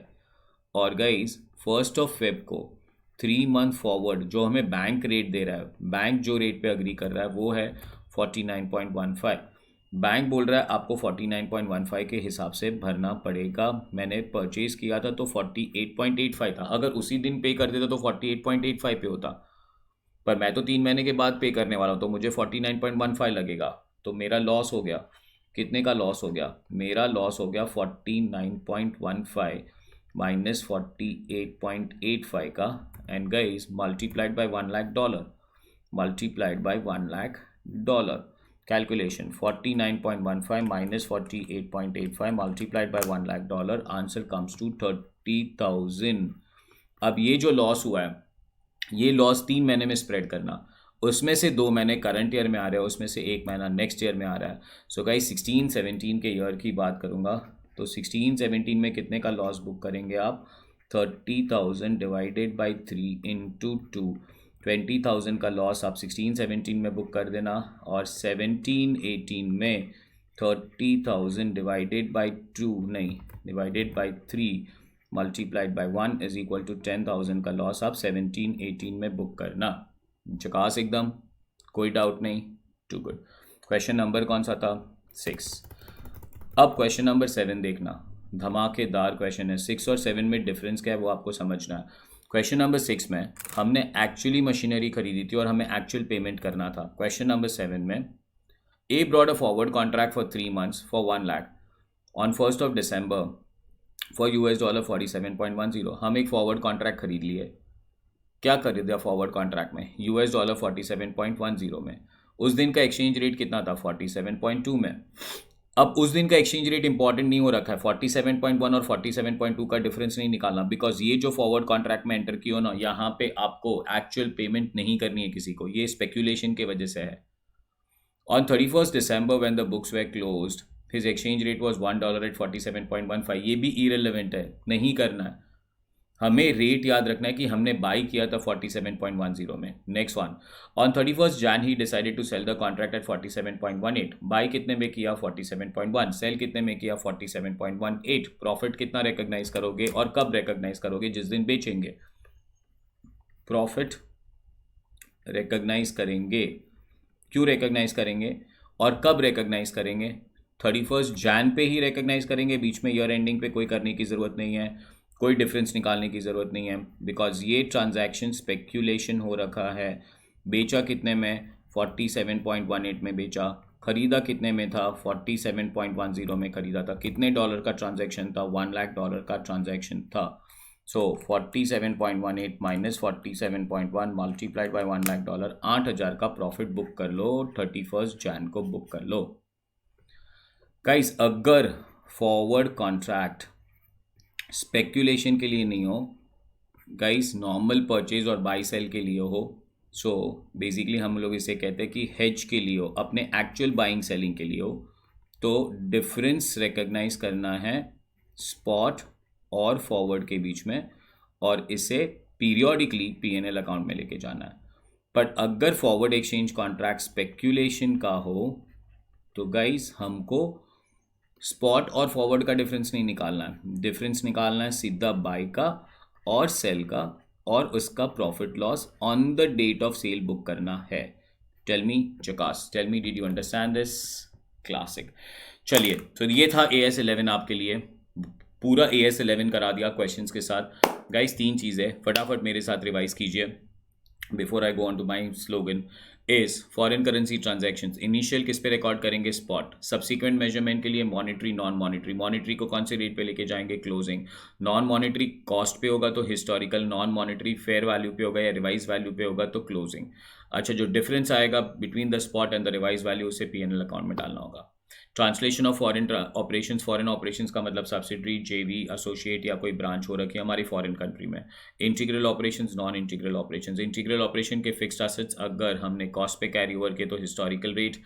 और गाइस 1 Feb को 3 मंथ फॉरवर्ड जो हमें बैंक रेट दे रहा है, बैंक जो रेट पे अग्री कर रहा है वो है 49.15। बैंक बोल रहा है आपको 49.15 के हिसाब से भरना पड़ेगा। मैंने परचेज़ किया था तो 48.85 था, अगर उसी दिन पे कर देता तो 48.85 पे होता, पर मैं तो 3 महीने के बाद पे करने वाला हूँ, तो मुझे 49.15 लगेगा, तो मेरा लॉस हो गया। कितने का लॉस हो गया? मेरा लॉस हो गया 49.15 माइनस 48.85 का, and guys multiplied by $1,00,000, multiplied by $1,00,000। Calculation 49.15 minus 48.85 multiplied by $1,00,000, answer comes to 40,000। अब ये जो लॉस हुआ है, ये लॉस 3 महीने में स्प्रेड करना, उसमें से 2 महीने करंट ईयर में आ रहा है, उसमें से 1 महीना नेक्स्ट ईयर में आ रहा है। सो गाइस 16-17 के ईयर की बात करूँगा तो 16-17 में कितने का लॉस बुक करेंगे आप? 30,000 डिवाइडेड बाई 3 इंटू 2, 20,000 का लॉस आप 16-17 में बुक कर देना, और 17-18 में 30,000 डिवाइडेड बाई 2 नहीं, divided by 3 multiplied by 1 is equal to 10,000 का लॉस आप 17-18 में बुक करना। चकास एकदम, कोई डाउट नहीं, टू गुड। क्वेश्चन नंबर कौन सा था? 6। अब क्वेश्चन नंबर 7 देखना, धमाकेदार क्वेश्चन है। 6 और 7 में डिफरेंस क्या है वो आपको समझना है। क्वेश्चन नंबर 6 में हमने एक्चुअली मशीनरी खरीदी थी और हमें एक्चुअल पेमेंट करना था। क्वेश्चन नंबर 7 में a broad a forward contract for 3 months for 1 lakh on 1st of December for $47.10। हम एक फॉरवर्ड कॉन्ट्रैक्ट खरीद लिए। क्या खरीदा फॉरवर्ड कॉन्ट्रैक्ट में? $47.10 में। उस दिन का एक्सचेंज रेट कितना था? 47.2 में। अब उस दिन का एक्सचेंज रेट इंपॉर्टेंट नहीं हो रखा है, 47.1 और 47.2 का डिफरेंस नहीं निकालना, बिकॉज ये जो फॉरवर्ड कॉन्ट्रैक्ट में एंटर किया ना, यहाँ पे आपको एक्चुअल पेमेंट नहीं करनी है किसी को, ये स्पेक्यूलेशन की वजह से है। On 31st December when the books were closed, his exchange rate was $1 at 47.15। ये भी irrelevant है, नहीं करना है। हमें रेट याद रखना है कि हमने बाई किया था 47.10 में। Next one, on 31st Jan ही decided to sell the contract at 47.18। Buy कितने में किया? 47.1। सेल कितने में किया? 47.18। प्रॉफिट कितना रिकॉग्नाइज करोगे और कब रिकॉग्नाइज करोगे? जिस दिन बेचेंगे। प्रॉफिट रिकॉग्नाइज करेंगे, क्यों रिकॉग्नाइज करेंगे और कब रिकॉग्नाइज करेंगे? 31st Jan पे ही रिकॉग्नाइज करेंगे, बीच में ईयर एंडिंग पे कोई करने की ज़रूरत नहीं है, कोई डिफरेंस निकालने की ज़रूरत नहीं है, बिकॉज ये ट्रांजैक्शन स्पेक्यूलेशन हो रखा है। बेचा कितने में? 47.18 में बेचा। खरीदा कितने में था? 47.10 में खरीदा था। कितने डॉलर का ट्रांजैक्शन था? $1 लाख का ट्रांजैक्शन था। सो 47.18 माइनस 47.1 मल्टीप्लाइड बाई $1 लाख, 8,000 का प्रॉफिट बुक कर लो, 31st Jan को बुक कर लो। गाइस अगर फॉरवर्ड कॉन्ट्रैक्ट स्पेक्यूलेशन के लिए नहीं हो गाइस, नॉर्मल परचेज और बाई सेल के लिए हो, सो बेसिकली हम लोग इसे कहते हैं कि हेज के लिए हो, अपने एक्चुअल बाइंग सेलिंग के लिए हो, तो डिफरेंस रिकॉग्नाइज करना है स्पॉट और फॉरवर्ड के बीच में, और इसे पीरियोडिकली पीएनएल अकाउंट में लेके जाना है। बट अगर फॉरवर्ड एक्सचेंज कॉन्ट्रैक्ट स्पेक्यूलेशन का हो तो गाइस हमको स्पॉट और फॉरवर्ड का डिफरेंस नहीं निकालना है, डिफरेंस निकालना है सीधा बाय का और सेल का, और उसका profit loss on the date of sale book करना है। टेल मी चकास, tell me did you understand this? Classic. चलिए, तो ये था AS11 आपके लिए, पूरा AS11 करा दिया क्वेश्चंस के साथ। गाइस 3 चीज़ें फटाफट मेरे साथ रिवाइज कीजिए before I go on to my slogan is foreign currency transactions. Initial किस पे रिकॉर्ड करेंगे? स्पॉट। सब्सिक्वेंट मेजरमेंट के लिए मॉनिटरी, नॉन मॉनिटरी। मॉनिटरी को कौन से रेट पे लेके जाएंगे? क्लोजिंग। नॉन मॉनिटरी कॉस्ट पे होगा तो historical, non monetary fair value पे होगा या रिवाइज वैल्यू पे होगा तो क्लोजिंग। अच्छा, जो डिफरेंस आएगा between the spot and the revise value उसे पीएनएल अकाउंट में डालना होगा। Translation of foreign operations, foreign operations का मतलब सब्सिडरी, जेवी, एसोसिएट या कोई ब्रांच हो रखी है हमारी फॉरेन कंट्री में। Integral operations, non integral operations. Integral operation के फिक्स्ड एसेट्स अगर हमने कॉस्ट पे कैरी ओवर किए तो historical rate,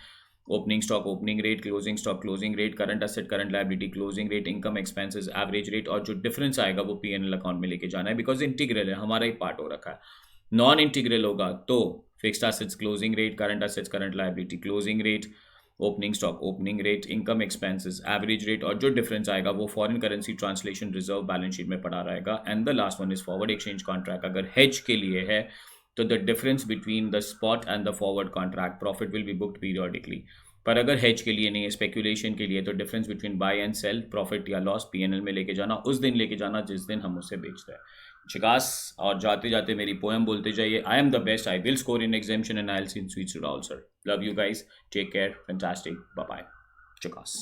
opening stock opening rate, closing stock closing rate, current asset current liability closing rate, income expenses average rate, और जो difference आएगा वो पीएनएल अकाउंट में लेके जाना है, बिकॉज इंटीग्रल है, हमारा ही पार्ट हो रखा है। नॉन इंटीग्रल होगा तो fixed assets closing rate, current assets current liability closing rate, opening stock opening rate, income expenses average rate, और जो डिफरेंस आएगा वो foreign currency translation reserve balance sheet में पड़ा रहेगा। And the last one is forward exchange contract. अगर hedge के लिए है तो the difference between the spot and the forward contract profit will be booked periodically. पर अगर हेज के लिए नहीं है, स्पेक्यूलेशन के लिए, तो difference between buy and sell, profit या लॉस पीएनएल में लेके जाना, उस दिन लेके जाना जिस दिन हम उसे बेचते हैं। चिकास। और जाते जाते मेरी पोएम बोलते जाइए, I am the best, I will score in examination and I will see in sweets to all sir. Love you guys, take care, fantastic, bye bye, Chicas.